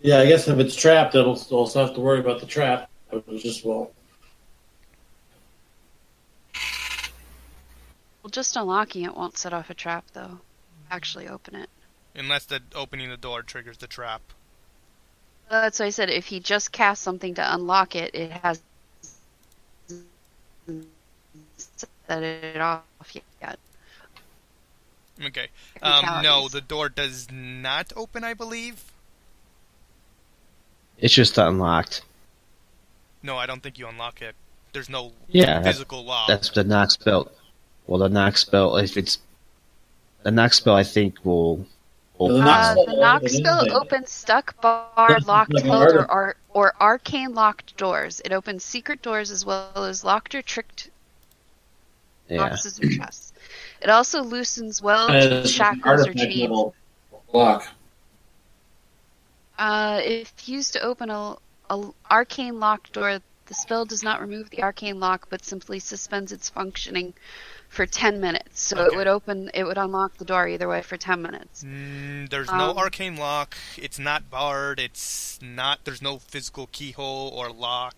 Yeah, I guess if it's trapped, it'll also have to worry about the trap. It was just, well, Just unlocking it won't set off a trap, though. Actually open it. Unless the opening the door triggers the trap. That's why I said if he just casts something to unlock it, it has set it off yet. Okay. No, the door does not open, I believe. It's just unlocked. No, I don't think you unlock it. There's no physical lock. That's the knock spell. Well, the knock spell, if it's the knock spell, I think will. The knock spell opens stuck, barred, locked, held, or arcane locked doors. It opens secret doors as well as locked or tricked boxes or chests. It also loosens welds, shackles, or chains. Lock. If used to open a arcane locked door, the spell does not remove the arcane lock, but simply suspends its functioning for 10 minutes. So it would unlock the door either way for 10 minutes. There's no arcane lock. It's not barred. There's no physical keyhole or lock.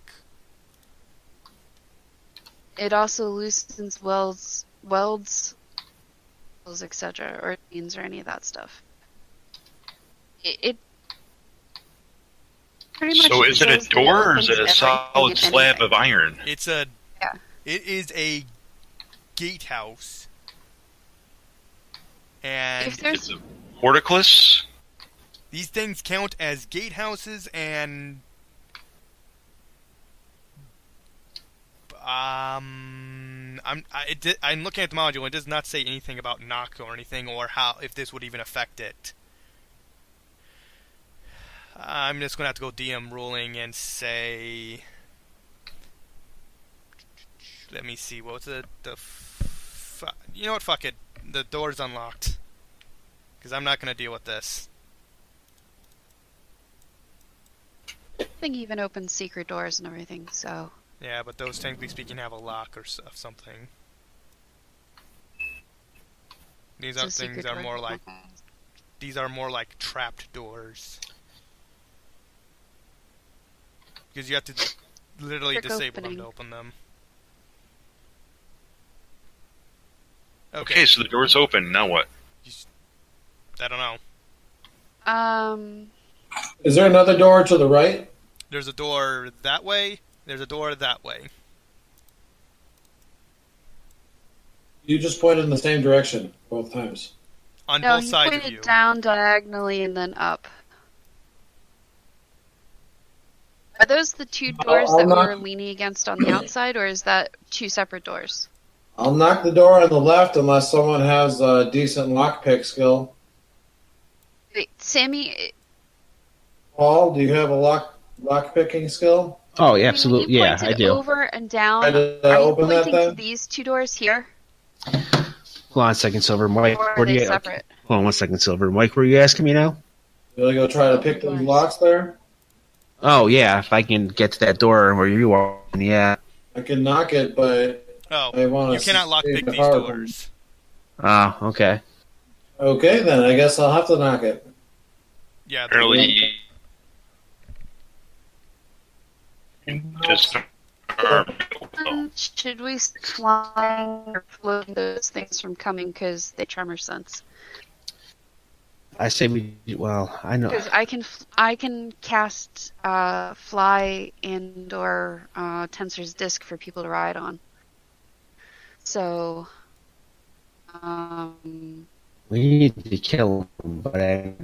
It also loosens welds, etc., or chains or any of that stuff. It pretty much. So is it a shows door or is that it a opens solid everything slab anyway. of iron? It is a gatehouse. And If there's It's a portcullis? these things count as gatehouses, and I'm looking at the module. It does not say anything about knock or anything, or if this would even affect it. I'm just gonna have to go DM ruling and say. Let me see. What was you know what? Fuck it. The door's unlocked. Because I'm not gonna deal with this. thing even opens secret doors and everything, so. Yeah, but those, technically speaking, have a lock or something. These So things secret are door more does like not These are more like trapped doors. Because you have to literally Trick disable them opening. to open them. Okay, so the door's open. Now what? I don't know. Is there another door to the right? There's a door that way. There's a door that way. You just pointed in the same direction both times. On No, both he sides of pointed you. down diagonally and then up. Are those the two doors I'll that we knock- were leaning against on the outside, or is that two separate doors? I'll knock the door on the left unless someone has a decent lockpick skill. Wait, Sammy, Paul, do you have a lockpicking skill? Oh, yeah, when you absolutely. Yeah, I pointed do. over and down, Try to are you open that pointing to then? these two doors here, Hold on a second, Silver. Mike, or are where do they you? separate? Hold on one second, Silver. Mike, where are you asking me now? You want to go try to pick those locks there? Oh, yeah, if I can get to that door where you are, yeah. I can knock it, but Oh, I want you cannot lockpick these power. doors. Oh, okay. Okay, then I guess I'll have to knock it. Yeah, Apparently, just Should we fly or float those things from coming because they tremor sense? I say we. Well, I know. Because I can cast fly and or Tensor's disc for people to ride on. So, We need to kill him, but I.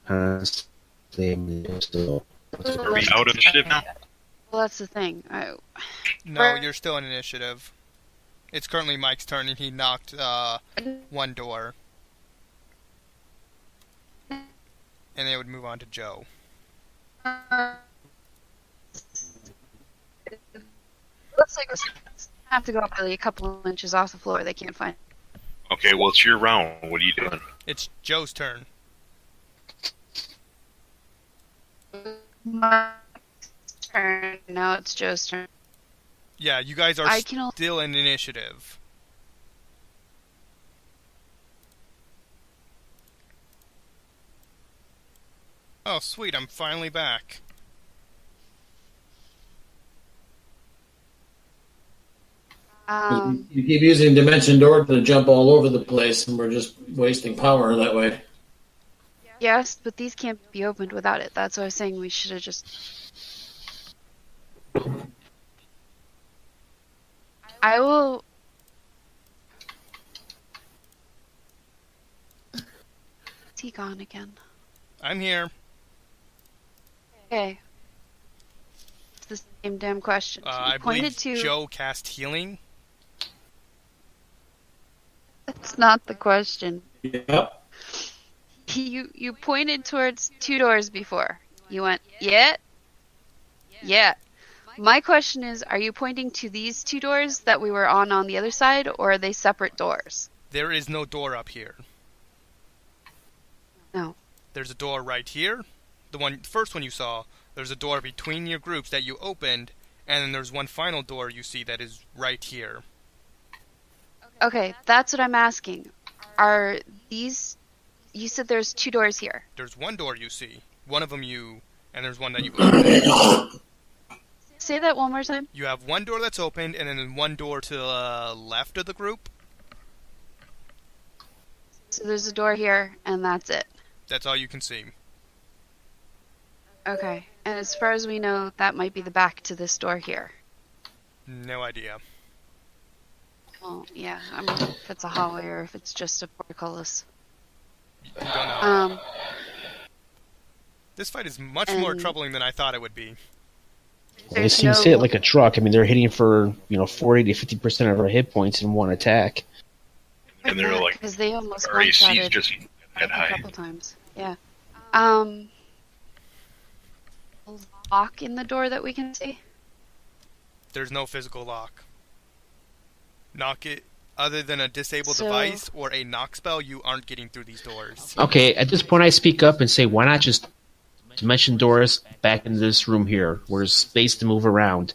are we out of initiative now? well, that's the thing. no, you're still in initiative. It's currently Mike's turn, and he knocked one door. And they would move on to Joe. Looks like we have to go up really a couple of inches off the floor. They can't find. Okay, well, it's your round. What are you doing? It's Joe's turn. My turn. Now it's Joe's turn. Yeah, you guys are I can. still in initiative. Oh, sweet, I'm finally back. You keep using Dimension Door to jump all over the place, and we're just wasting power that way. Yes, but these can't be opened without it. That's why I was saying we should have just. I will. Is he gone again? I'm here. Okay. It's the same damn question. I You believe pointed to. Joe cast healing. That's not the question. Yep. You pointed towards two doors before. You went, yeah? Yeah. My question is, are you pointing to these two doors that we were on the other side, or are they separate doors? There is no door up here. No. There's a door right here. The first one you saw. There's a door between your groups that you opened, and then there's one final door you see that is right here. Okay, that's what I'm asking. Are these... You said there's two doors here. There's one door you see. One of them and there's one that you opened. Say that one more time. You have one door that's opened, and then one door to the left of the group. So there's a door here, and that's it. That's all you can see. Okay. And as far as we know, that might be the back to this door here. No idea. Well, yeah. I mean, if it's a hallway or if it's just a portcullis. You don't know. This fight is much more troubling than I thought it would be. They seem to hit like a truck. I mean, they're hitting for 40 to 50% of our hit points in one attack. And they're like, because they almost our AC is one-shotted just that a high. couple times. Yeah. Lock in the door that we can see. There's no physical lock. Knock it. Other than a disabled So- device or a knock spell, you aren't getting through these doors. Okay, at this point I speak up and say, why not just dimension doors back into this room here, where there's space to move around.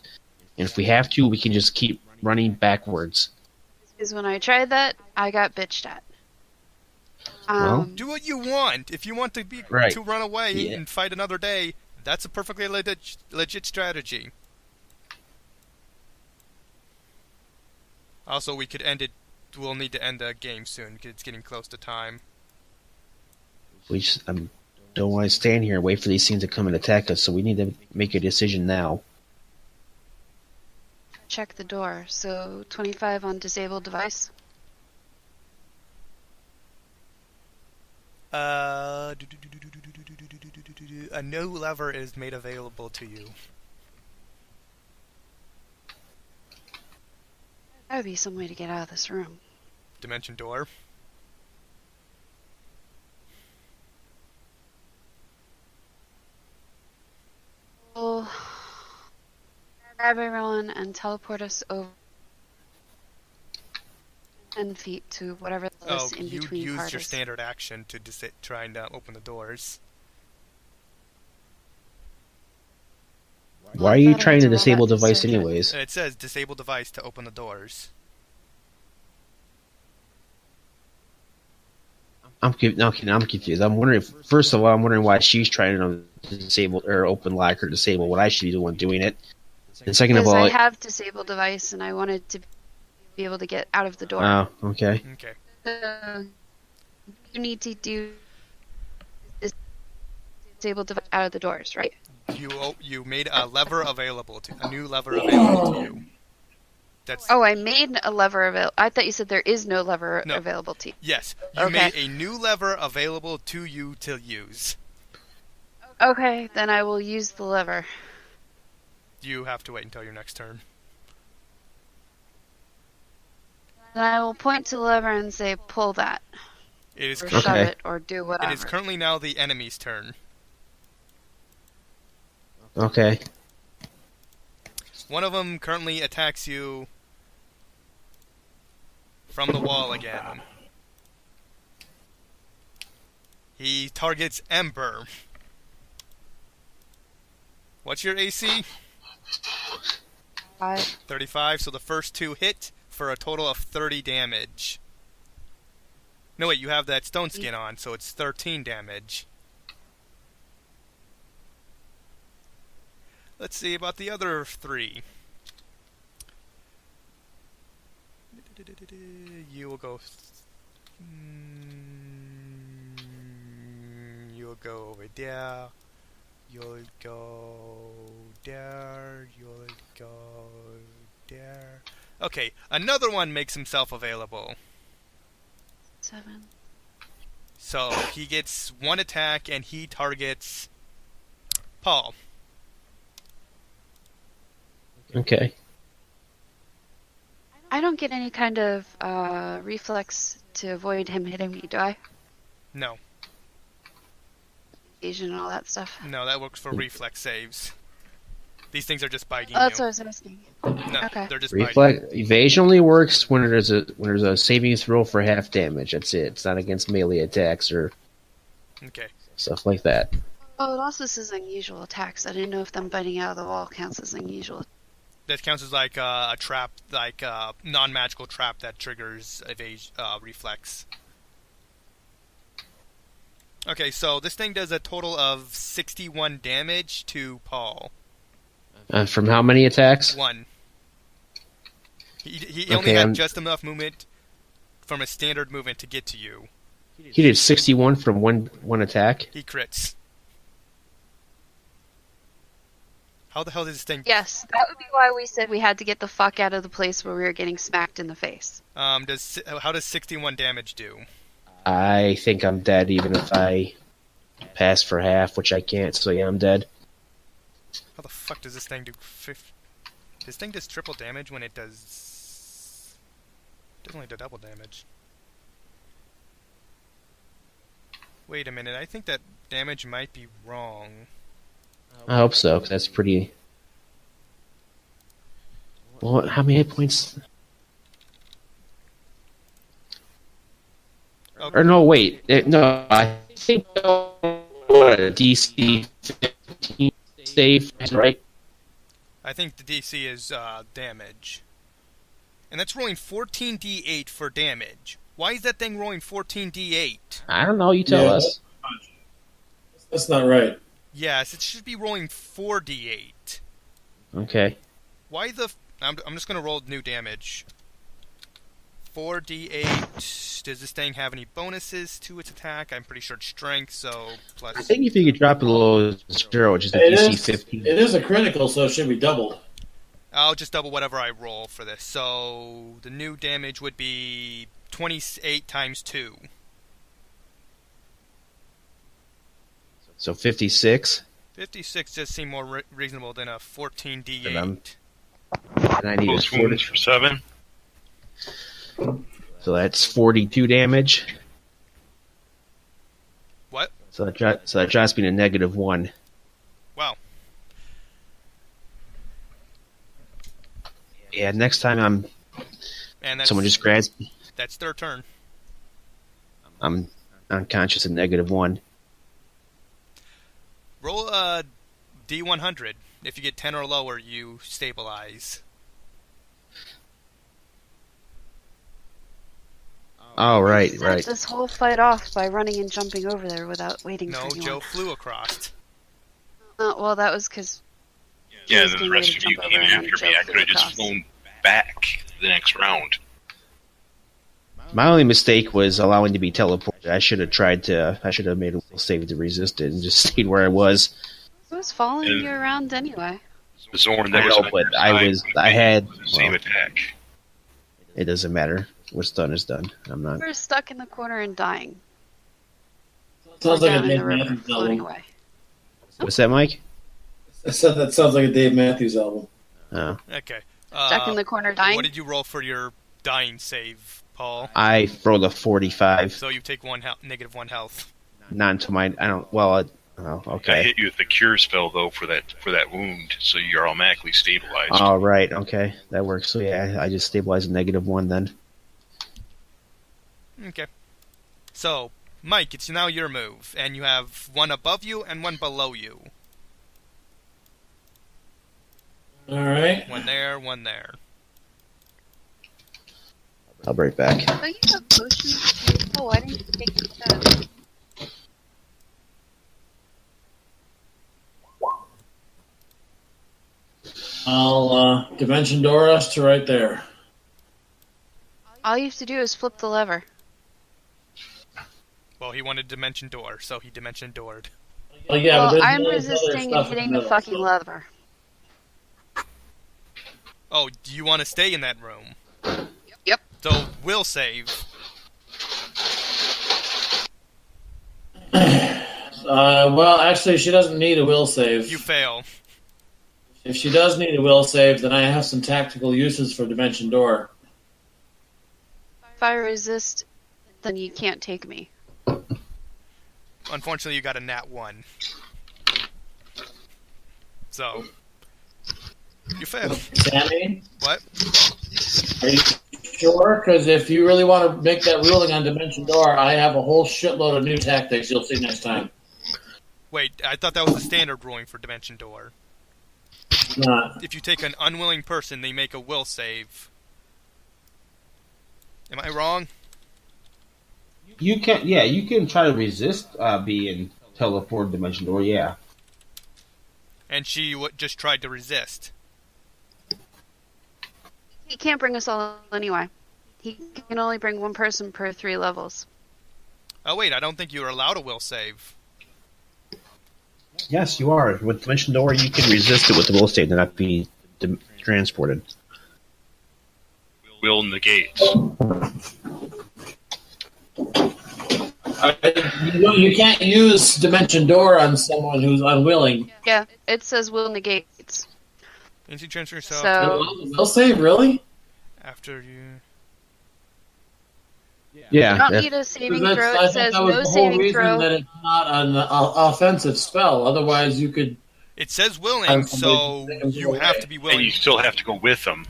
And if we have to, we can just keep running backwards. Is when I tried that, I got bitched at. Well, Do what you want. If you want to be Right. to run away Yeah. and fight another day, that's a perfectly legit strategy. Also, we could end it. We'll need to end the game soon because it's getting close to time. we just don't want to stand here and wait for these things to come and attack us, so we need to make a decision now. Check the door. So 25 on disabled device. A no lever is made available to you. That would be some way to get out of this room. Dimension door. We'll grab everyone and teleport us over 10 feet to whatever the Oh, in you between used part your is. standard action to try and open the doors. Why are you thought I trying had to to roll disable that device surgery. anyways? And it says disable device to open the doors. I'm confused. I'm wondering. First of all, I'm wondering why she's trying to disable or open lock or disable when I should be the one doing it. And second of Because all, I have disabled device and I wanted to be able to get out of the door. oh, okay. Okay. So you need to do disable device out of the doors, right? You made a lever available to a new lever available to you. That's Oh, I made a lever available. I thought you said there is no lever No. available to you. yes. You Okay. made a new lever available to you to use. Okay, then I will use the lever. You have to wait until your next turn. Then I will point to the lever and say, pull that. It is Or cur- shove Okay. it, or do it whatever. is currently now the enemy's turn. Okay. One of them currently attacks you from the wall again. He targets Ember. What's your AC? 35, so the first two hit for a total of 30 damage. No, wait, you have that stone skin on, so it's 13 damage. Let's see about the other three. You will go... You'll go over there. You'll go there. You'll go there. Okay, another one makes himself available. 7. So he gets one attack and he targets Paul. Okay. I don't get any kind of reflex to avoid him hitting me, do I? No, Evasion and all that stuff. no, that works for reflex saves. These things are just biting Oh, that's you. what I was asking. No, okay. they're just biting. Reflex evasion only works when there's a saving throw for half damage. That's it. It's not against melee attacks or Okay. stuff like that. Oh, it also says unusual attacks. I didn't know if them biting out of the wall counts as unusual. That counts as like a trap, like a non-magical trap that triggers reflex. Okay, so this thing does a total of 61 damage to Paul. From how many attacks? One. He Okay, only had I'm- just enough movement from a standard movement to get to you. He did 61 from one attack. He crits. How the hell did this thing... Yes, that would be why we said we had to get the fuck out of the place where we were getting smacked in the face. how does 61 damage do? I think I'm dead even if I pass for half, which I can't. So yeah, I'm dead. How the fuck does this thing do... This thing does triple damage when it does... It doesn't only do double damage. Wait a minute, I think that damage might be wrong. I hope so, 'cause that's pretty. Well, how many hit points? Okay. Or no, wait, no, I think what a DC 15 save, right? I think the DC is damage. And that's rolling 14d8 for damage. Why is that thing rolling 14d8? I don't know. You tell us. That's not right. Yes, it should be rolling 4d8. Okay. Why the... I'm just going to roll new damage. 4d8. Does this thing have any bonuses to its attack? I'm pretty sure it's strength, so plus... I think if you could drop it below 0, which is the DC 15. It is a critical, so it should be doubled. I'll just double whatever I roll for this. So the new damage would be 28 times 2. So 56. 56 does seem more reasonable than a 14d8. And I need a Close wounds for 7. So that's 42 damage. What? So that drops me to -1. Wow. Yeah, next time And that's, someone just grabs me, that's their turn. I'm unconscious at -1. Roll a d100. If you get 10 or lower, you stabilize. Oh, right. Set this whole fight off by running and jumping over there without waiting for No, anyone. Joe flew across. Well, that was because... Yeah, then the rest of you came after me. I could have just flown back the next round. My only mistake was allowing to be teleported. I should have made a will save to resist it and just stayed where I was. It was following you around anyway. Zorn, I know, but I had... same Well, attack. it doesn't matter. What's done is done. I'm not... We were stuck in the corner and dying. Sounds like a Down in Dave the river, Matthews floating album. away. What's that, Mike? I said that sounds like a Dave Matthews album. Oh. Okay. Stuck in the corner dying? What did you roll for your dying save, Paul? I rolled a 45. So you take -1 health. Not until my... I don't... Well, oh, I okay. hit you with the cure spell though for that wound, so you're automatically stabilized. All right. Okay. That works. So, yeah, I just stabilized at -1 then. Okay. So, Mike, it's now your move, and you have one above you and one below you. All right. One there, one there. I'll be right back. Oh, you have potions? Oh, why didn't you take that? I'll Dimension Door us to right there. All you have to do is flip the lever. Well, he wanted Dimension Door, so he Dimension Doored. Oh, yeah, but Well, there's I'm other resisting and stuff hitting in the middle. fucking lever. Oh, do you want to stay in that room? Yep. So, will save. Well, actually, she doesn't need a will save. You fail. If she does need a will save, then I have some tactical uses for Dimension Door. If I resist, then you can't take me. Unfortunately, you got a nat 1. So, you fail. Sammy, What? are you sure? Because if you really want to make that ruling on Dimension Door, I have a whole shitload of new tactics you'll see next time. Wait, I thought that was the standard ruling for Dimension Door. Not. If you take an unwilling person, they make a will save. Am I wrong? You can try to resist being teleported Dimension Door, yeah. And she just tried to resist. He can't bring us all anyway. He can only bring one person per 3 levels. Oh wait, I don't think you're allowed a will save. Yes, you are. With Dimension Door, you can resist it with the will save to not be transported. Will negates. You can't use Dimension Door on someone who's unwilling. Yeah, it says will negates. Instant transfer yourself So, Will save, really? after you... Yeah. you don't that- need a saving Because throw. I It thought says that was no the whole saving reason throw. that it's not an offensive spell. Otherwise, you could. It says willing, I'm so somebody- you have to be And willing. you still have to go with them.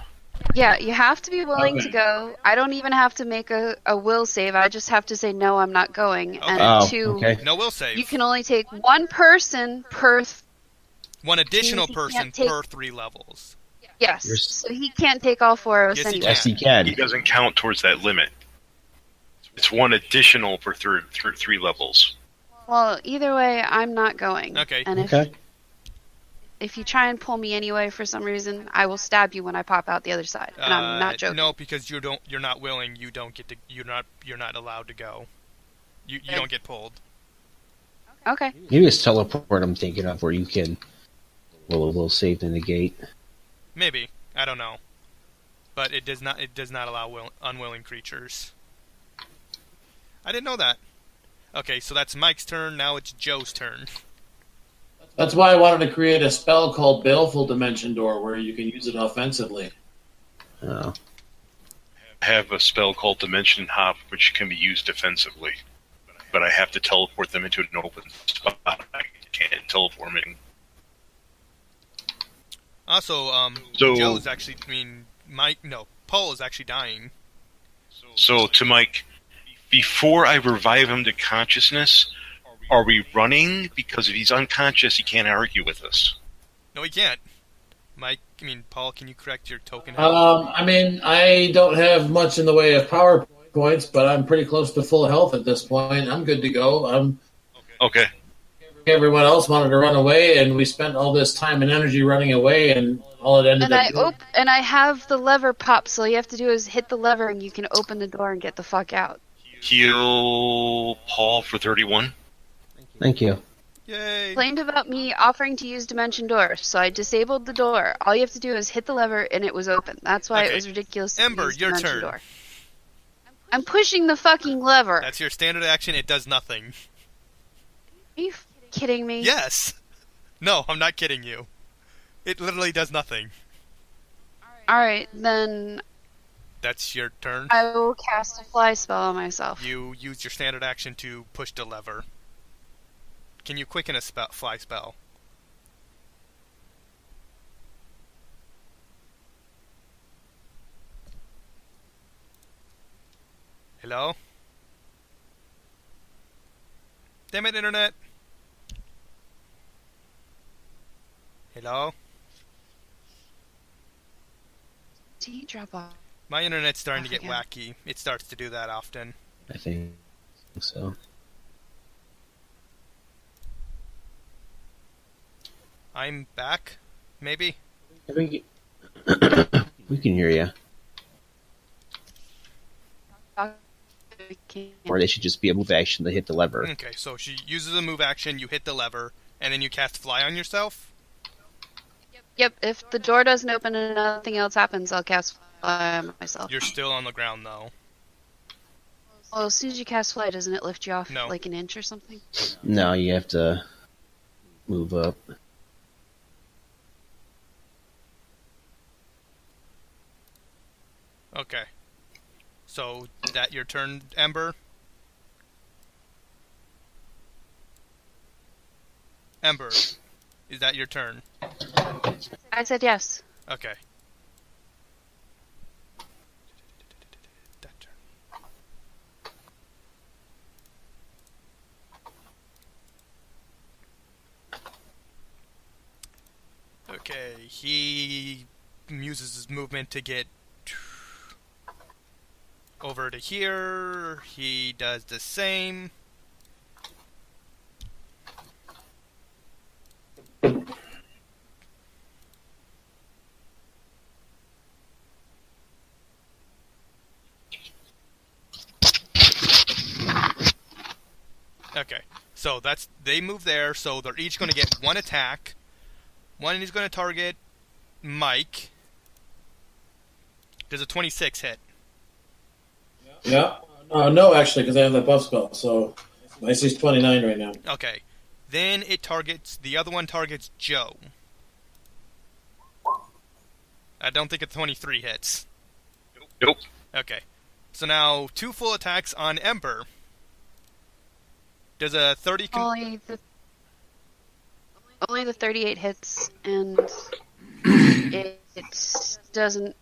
Yeah, you have to be willing Okay. to go. I don't even have to make a will save. I just have to say, no, I'm not going. Okay. And Oh, 2, okay. No will save. you can only take one person per... One additional you person can't take- per 3 levels. Yes. You're- So he can't take all 4 of us Yes, he anyway. Yes, he can. He doesn't count towards that limit. It's one additional for 3 levels. Well, either way, I'm not going. Okay. And Okay. if you try and pull me anyway for some reason, I will stab you when I pop out the other side. And I'm not joking. No, because you're not willing. You don't get to. You're not allowed to go. You don't get pulled. Okay. Maybe it's teleport I'm thinking of, where you can roll a little save to negate. Maybe, I don't know, but it does not allow unwilling creatures. I didn't know that. Okay, so that's Mike's turn. Now it's Joe's turn. That's why I wanted to create a spell called Baleful Dimension Door, where you can use it offensively. Oh. I have a spell called Dimension Hop, which can be used defensively. But I have to teleport them into an open spot. I can't teleport them in. Also, So- Joe's actually. I mean, Paul is actually dying. So, to Mike, before I revive him to consciousness, are we running? Because if he's unconscious, he can't argue with us. No, he can't. Paul, can you correct your token? I mean, I don't have much in the way of power points, but I'm pretty close to full health at this point. I'm good to go. Okay. Everyone else wanted to run away, and we spent all this time and energy running away, and all it ended And up and I have the lever pop, so all you have to do is hit the lever and you can open the door and get the fuck out. Heal Paul for 31. Thank you. Yay! Complained about me offering to use Dimension Door, so I disabled the door. All you have to do is hit the lever and it was open. That's why Okay. it was ridiculous to Ember, use your Dimension turn. Door. I'm pushing the fucking lever. That's your standard action. It does nothing. Are you kidding me? Yes. No, I'm not kidding you. It literally does nothing. Alright, then That's your turn. I will cast a fly spell on myself. You use your standard action to push the lever. Can you quicken a fly spell? Hello? Damn it, internet! Hello? Did he drop off? My internet's starting to get Again. wacky. It starts to do that often. I think so. I'm back? Maybe? We can hear you. Or they should just be a move action to hit the lever. Okay, so she uses a move action, you hit the lever, and then you cast Fly on yourself? Yep, if the door doesn't open and nothing else happens, I'll cast fly on myself. You're still on the ground, though. Well, as soon as you cast fly, doesn't it lift you off No. like an inch or something? No, you have to move up. Okay. So, that your turn, Ember? Ember, is that your turn? I said yes. Okay. That turn. Okay, he uses his movement to get over to here. He does the same. Okay, so they move there, so they're each going to get one attack. One is going to target Mike. Does a 26 hit? Yeah. No, actually, because I have that buff spell, so my AC's 29 right now. Okay. Then the other one targets Joe. I don't think a 23 hits. Nope. Okay. So now 2 full attacks on Ember. Does a 30... Only the 38 hits, and it doesn't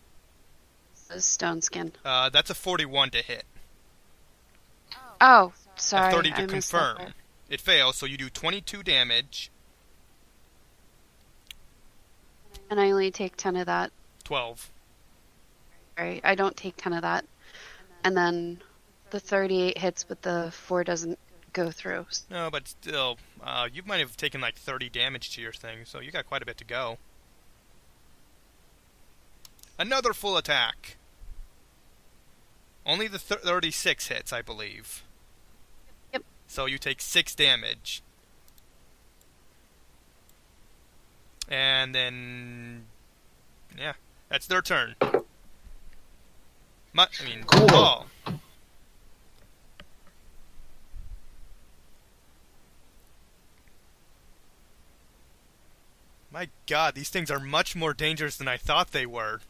stone skin. That's a 41 to hit. Oh, sorry. A 30 to I missed that confirm. part. It fails, so you do 22 damage. And I only take 10 of that. 12. Right, I don't take 10 of that. And then the 38 hits, but the 4 doesn't go through. No, but still, you might have taken like 30 damage to your thing, so you got quite a bit to go. Another full attack. Only the 36 hits, I believe. Yep. So you take 6 damage. And then... yeah, that's their turn. Cool. Paul. My god, these things are much more dangerous than I thought they were.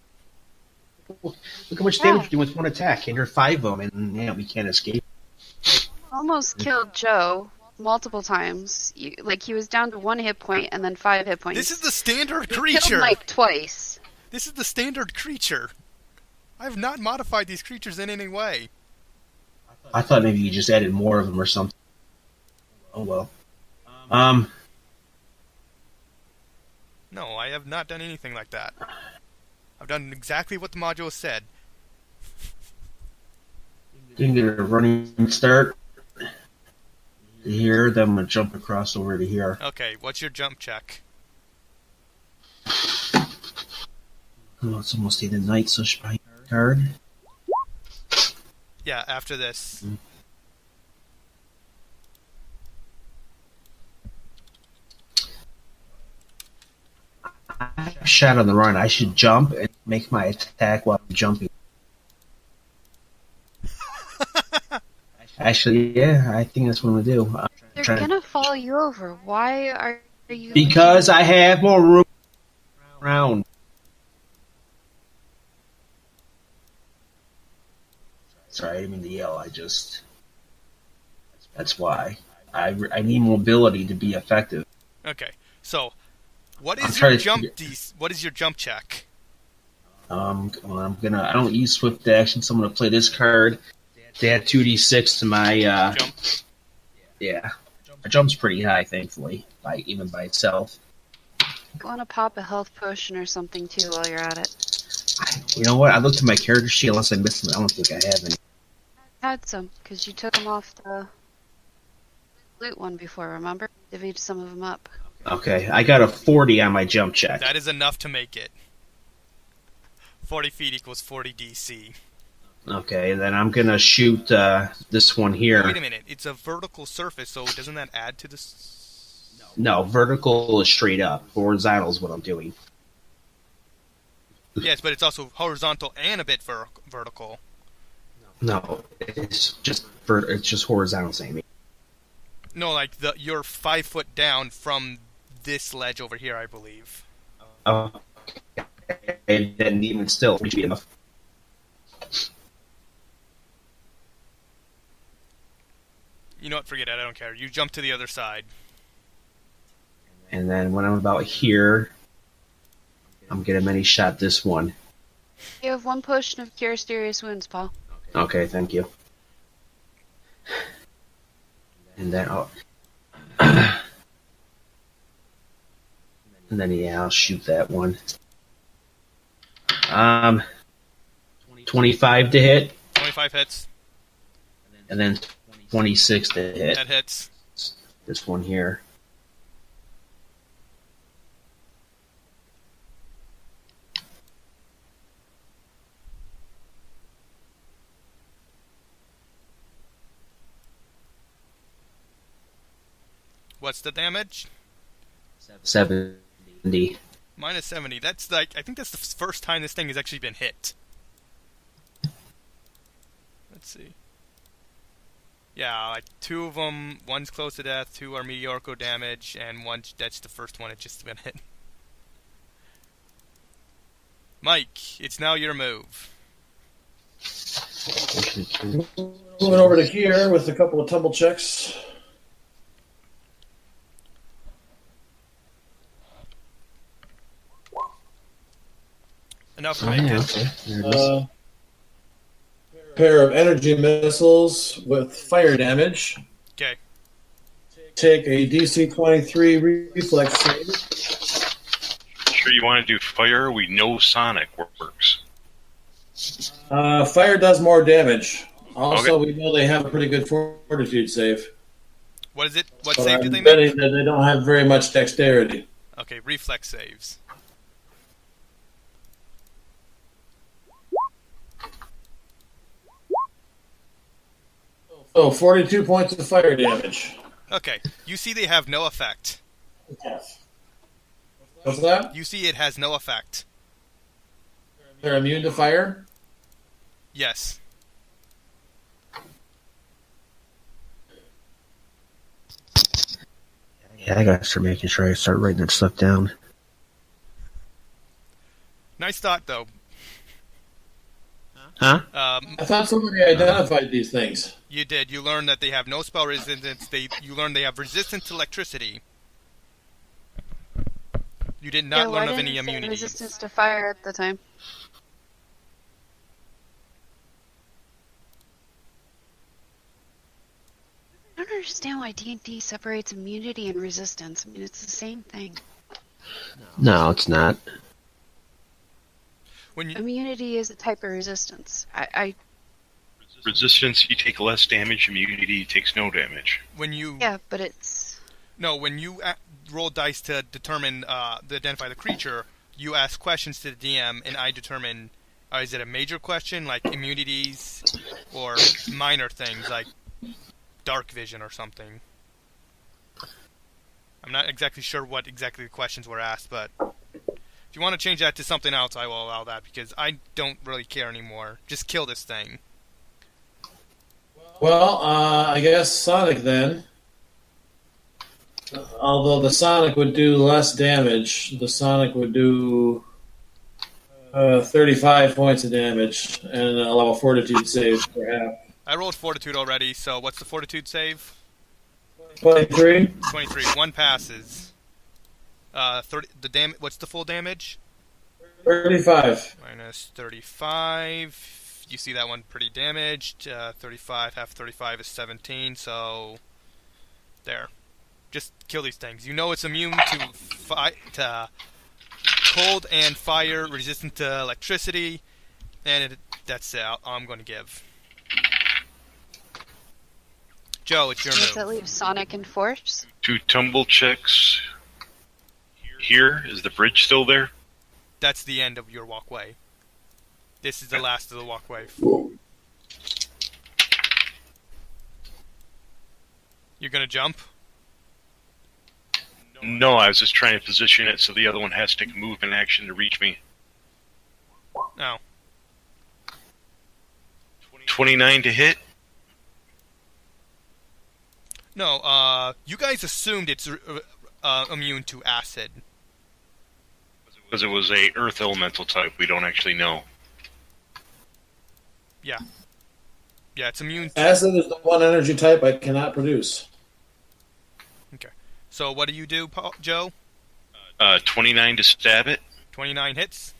Look how much damage you do with one attack, and you're 5 of them, and yeah, we can't escape. Almost killed Joe multiple times. He was down to 1 hit point and then 5 hit points. This is the standard You creature! killed Mike twice. This is the standard creature. I have not modified these creatures in any way. I thought maybe you just added more of them or something. Oh well. No, I have not done anything like that. I've done exactly what the module said. You can get a running start here, then I'm going to jump across over to here. Okay, what's your jump check? Oh, it's almost the night, so I should buy a card. Yeah, after this. I shot on the run. I should jump and make my attack while I'm jumping. Actually, yeah, I think that's what I'm going to do. They're gonna follow you over. Why are you... Because I have more room around. Sorry, I didn't mean to yell. That's why. I need mobility to be effective. Okay, so what I'm is trying your to jump? figure- What is your jump check? Well, I don't use swift action, so I'm gonna play this card. They add 2d6 to my Jump. yeah. My jump's pretty high, thankfully, even by itself. You want to pop a health potion or something too while you're at it. You know what? I looked at my character sheet. Unless I missed them, I don't think I have any. Had some, because you took them off the loot one before, remember? Divvied some of them up. Okay, I got a 40 on my jump check. That is enough to make it. 40 feet equals 40 DC. Okay, then I'm gonna shoot this one here. Wait a minute, it's a vertical surface, so doesn't that add to this? No, vertical is straight up. Horizontal is what I'm doing. Yes, but it's also horizontal and a bit vertical. No, it's just horizontal, Sammy. No, like you're 5 foot down from this ledge over here, I believe. And then even still, would be enough. You know what? Forget it. I don't care. You jump to the other side. And then when I'm about here, I'm gonna many shot this one. You have 1 potion of Cure Serious Wounds, Paul. Okay, thank you. And then I'll shoot that one. 25 to hit, 25 hits. and then 26 to hit. That hits. This one here. What's the damage? 70. Minus 70. That's like, I think that's the first time this thing has actually been hit. Let's see. Yeah, like 2 of them, one's close to death, 2 are mediocre damage, and that's the first one it's just been hit. Mike, it's now your move. Moving over to here with a couple of tumble checks. Enough to make it. Okay. There it is. Pair of energy missiles with fire damage. Okay. Take a DC 23 reflex save. sure you want to do fire? We know sonic works. Fire does more damage. Also, we know they have a pretty good fortitude save. What is it? What But save I'm did they betting make? that they don't have very much dexterity. Okay, reflex saves. Oh, 42 points of fire damage. Okay, you see they have no effect. What's that? You see it has no effect. They're immune to fire? Yes. Yeah, I gotta start making sure I start writing that stuff down. Nice thought, though. Huh? I thought somebody identified these things. You did. You learned that they have no spell resistance. You learned they have resistance to electricity. You did not learn of any immunity. Resistance to fire at the time. I don't understand why D&D separates immunity and resistance. I mean, it's the same thing. No, it's not. When you, Immunity is a type of resistance. Resistance, you take less damage. Immunity takes no damage. when you Yeah, but it's... no, when you roll dice to determine to identify the creature, you ask questions to the DM, and I determine is it a major question like immunities, or minor things like dark vision or something. I'm not exactly sure what exactly the questions were asked, but if you want to change that to something else, I will allow that, because I don't really care anymore. Just kill this thing. Well, I guess Sonic then. Although the Sonic would do less damage, the Sonic would do 35 points of damage and allow a fortitude save for half. I rolled fortitude already, so what's the fortitude save? 23? 23. One passes. 30. What's the full damage? 35. Minus 35. You see that one pretty damaged. 35. Half 35 is 17. So there. Just kill these things. You know it's immune to cold and fire, resistant to electricity, and that's all I'm going to give. Joe, it's your Does that move. leave Sonic and Force? 2 tumble checks. Here, is the bridge still there? That's the end of your walkway. This is the last of the walkway. You're going to jump? No, I was just trying to position it so the other one has to take a movement action to reach me. No. 29 to hit? No, you guys assumed it's immune to acid. Because it was a earth elemental type, we don't actually know. Yeah. Yeah, it's immune to... Acid is the one energy type I cannot produce. Okay. So what do you do, Joe? 29 to stab it. 29 hits.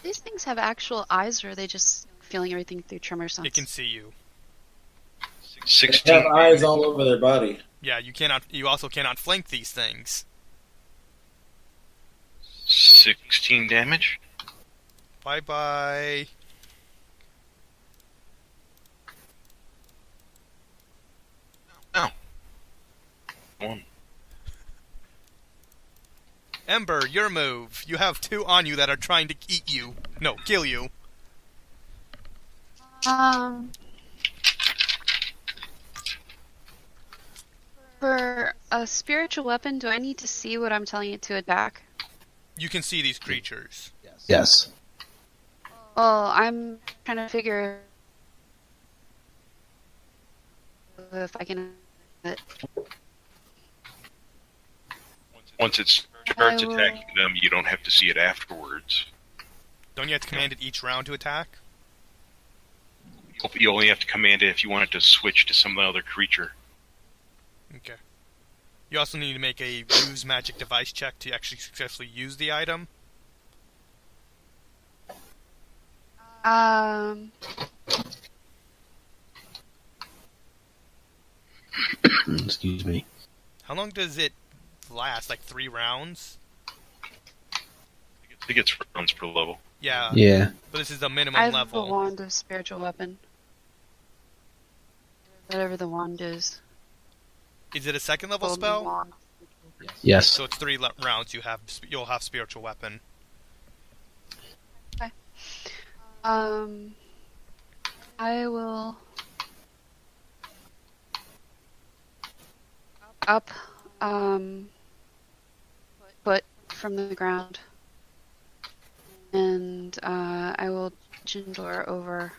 These things have actual eyes, or are they just feeling everything through tremor sense? It can see you. They 16. have eyes all over their body. Yeah, you cannot. You also cannot flank these things. 16 damage. Bye bye. No. 1. Ember, your move. You have 2 on you that are trying to eat you. No, kill you. For a spiritual weapon, do I need to see what I'm telling it to attack? You can see these creatures. Yes. Well, I'm trying to figure if I can... Once it starts I will- attacking them, you don't have to see it afterwards. Don't you have to command it each round to attack? You only have to command it if you want it to switch to some other creature. Okay. You also need to make a use magic device check to actually successfully use the item. Excuse me. How long does it last? Like 3 rounds? I think it's rounds per level. Yeah. Yeah. But this is the I minimum have level. the wand of spiritual weapon. Whatever the wand is. Is it a second level Golden spell? wand. Yes. So it's 3 rounds. You'll have spiritual weapon. I will up, foot from the ground, and I will Jindor over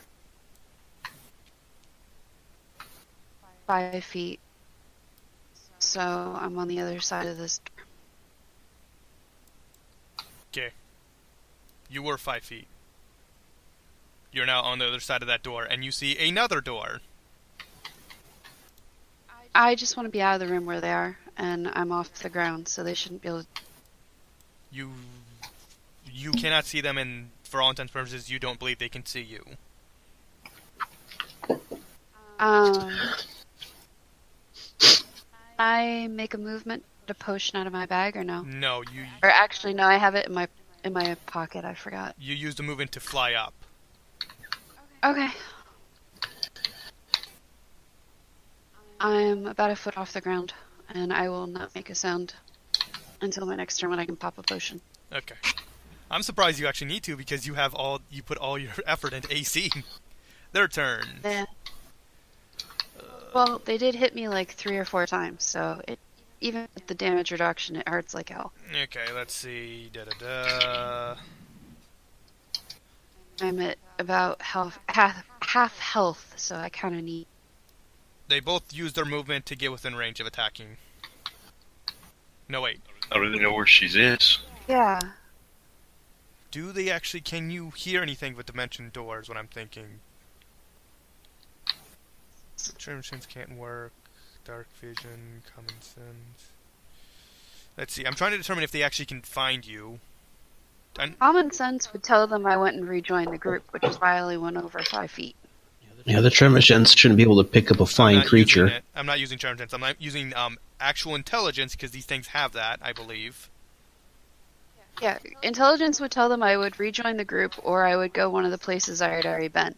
5 feet, so I'm on the other side of this door. Okay. You were 5 feet. You're now on the other side of that door, and you see another door. I just want to be out of the room where they are, and I'm off the ground, so they shouldn't be able to. You cannot see them, and for all intents and purposes, you don't believe they can see you. I make a movement to potion out of my bag, or no? No, Or actually, no, I have it in my pocket. I forgot. you used the movement to fly up. Okay. I'm about a foot off the ground, and I will not make a sound until my next turn when I can pop a potion. Okay. I'm surprised you actually need to because you put all your effort into AC. Their turn. Yeah. Well, they did hit me like 3 or 4 times, so even with the damage reduction, it hurts like hell. Okay, let's see. Da. I'm at about half health, so I kind of need. They both use their movement to get within range of attacking. No, wait. I don't really know where she is. Yeah. Do they actually? Can you hear anything with dimension doors? What I'm thinking. German sense can't work. Dark vision, common sense. Let's see. I'm trying to determine if they actually can find you. Common sense would tell them I went and rejoined the group, which is why I only went over 5 feet. Yeah, the Tremishans shouldn't be able to pick up a flying creature. I'm not using charm sense. I'm not using actual intelligence because these things have that, I believe. Yeah, intelligence would tell them I would rejoin the group, or I would go one of the places I had already been.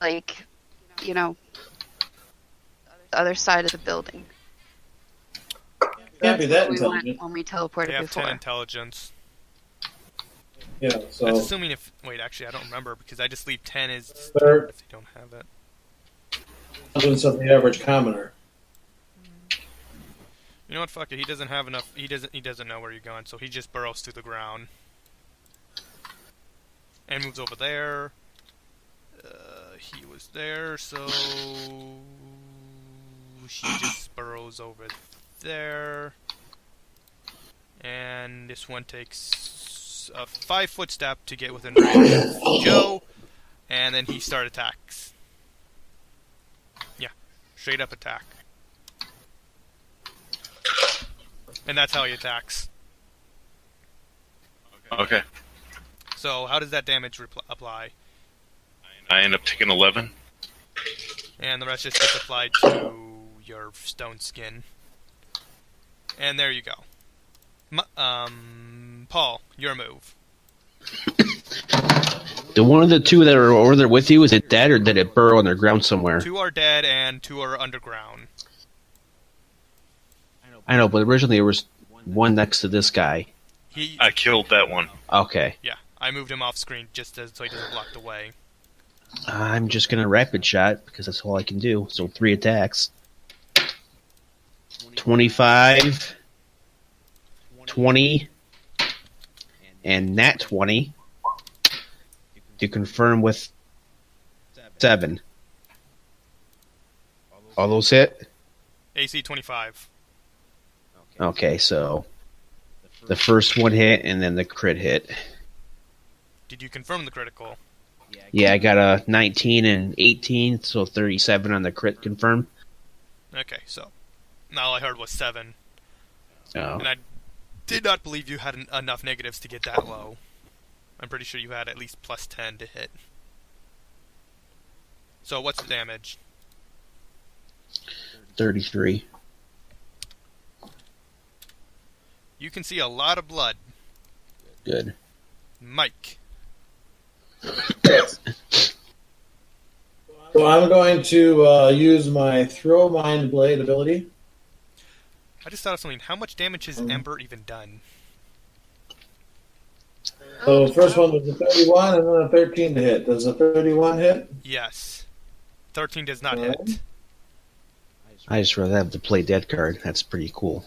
Like, you know, the other side of the building. Can't be that We went intelligent. when we teleported They have before. 10 intelligence. Yeah, That's so assuming if... Wait, actually, I don't remember because I just leave 10 as... Third. If they don't have it. intelligence of the average commoner. You know what? Fuck it. He doesn't have enough... He doesn't know where you're going, so he just burrows through the ground. And moves over there. He was there, so... She just burrows over there. And this one takes a 5-foot step to get within range of Joe. And then he start attacks. Yeah. Straight up attack. And that's how he attacks. Okay. So, how does that damage apply? I end up taking 11. And the rest just gets applied to your stone skin. And there you go. Paul, your move. The one of the two that are over there with you, is it dead or did it burrow underground somewhere? 2 are dead and 2 are underground. I know, but originally there was one next to this guy. I killed that one. Okay. Yeah, I moved him off screen just so he doesn't block the way. I'm just going to rapid shot because that's all I can do. So 3 attacks. 25, 20, and nat 20 to confirm with 7. All those hit? AC 25. Okay, so the first one hit and then the crit hit. Did you confirm the critical? Yeah, I got a 19 and 18, so 37 on the crit confirm. Okay, so all I heard was 7. Oh. And I did not believe you had enough negatives to get that low. I'm pretty sure you had at least plus 10 to hit. So what's the damage? 33. You can see a lot of blood. Good. Mike. So I'm going to use my Throw Mind Blade ability. I just thought of something. How much damage has Ember even done? So first one was a 31 and then a 13 to hit. Does a 31 hit? Yes. 13 does not Alright. hit. I just rather have the play dead card. That's pretty cool.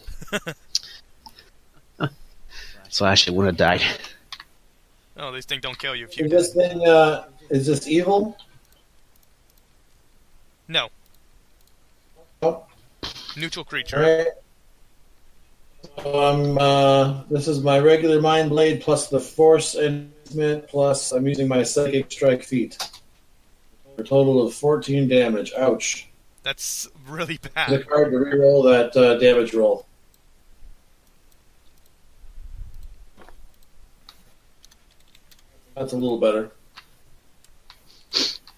Slash, it would have died. Oh, these things don't kill you if you Is die. this thing, is this evil? No. Oh, Neutral creature. alright. So this is my regular Mind Blade plus the Force enhancement plus I'm using my Psychic Strike feat. For a total of 14 damage. Ouch. That's really The bad. card to reroll that damage roll. That's a little better.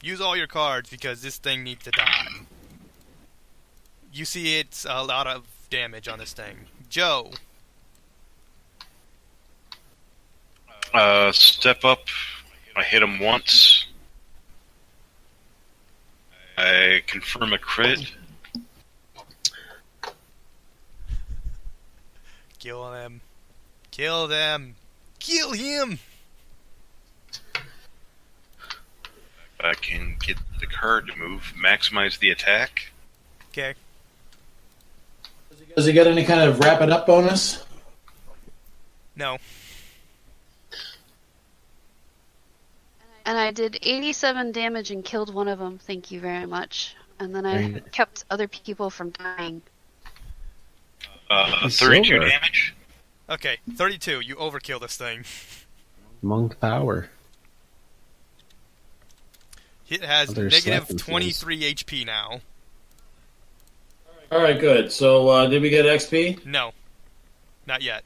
Use all your cards because this thing needs to die. You see it's a lot of damage on this thing. Joe. Step up. I hit him once. I confirm a crit. Kill them. Kill them. Kill him! I can get the card to move. Maximize the attack. Okay. Does he get any kind of wrap it up bonus? No. And I did 87 damage and killed one of them. Thank you very much. And then I Very- kept other people from dying. 32 Silver. damage. Okay, 32. You overkill this thing. Monk power. It has Other negative slapping 23 HP now. Alright, good. So, did we get XP? No. Not yet.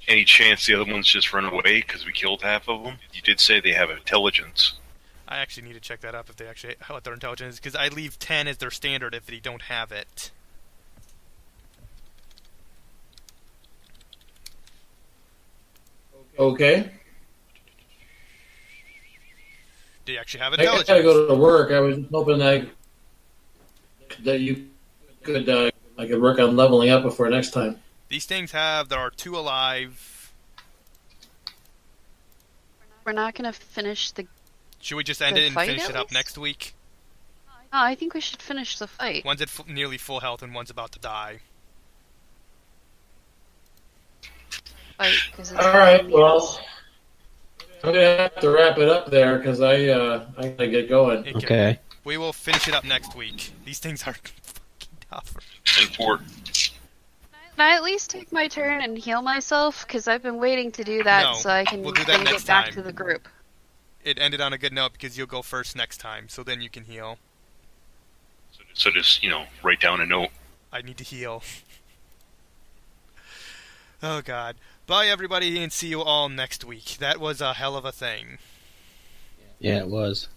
Any chance the other ones just run away because we killed half of them? You did say they have intelligence. I actually need to check that up if they actually what their intelligence is, because I leave 10 as their standard if they don't have it. Okay. Do you actually have I gotta intelligence? go to work. I was just hoping that you could I could work on leveling up before next time. These things there are 2 alive. We're not going to finish the... Should we just end The it and fight, finish at it up least? next week? Oh, I think we should finish the fight. One's at nearly full health and one's about to die. Alright, well, I'm gonna have to wrap it up there because I gotta get going. Okay. We will finish it up next week. These things are fucking tough. And for Can I at least take my turn and heal myself? Because I've been waiting to do that No, so I can we'll do that then next get back time. to the group. It ended on a good note because you'll go first next time, so then you can heal. so just write down a note. I need to heal. Oh god. Bye everybody and see you all next week. That was a hell of a thing. Yeah, it was.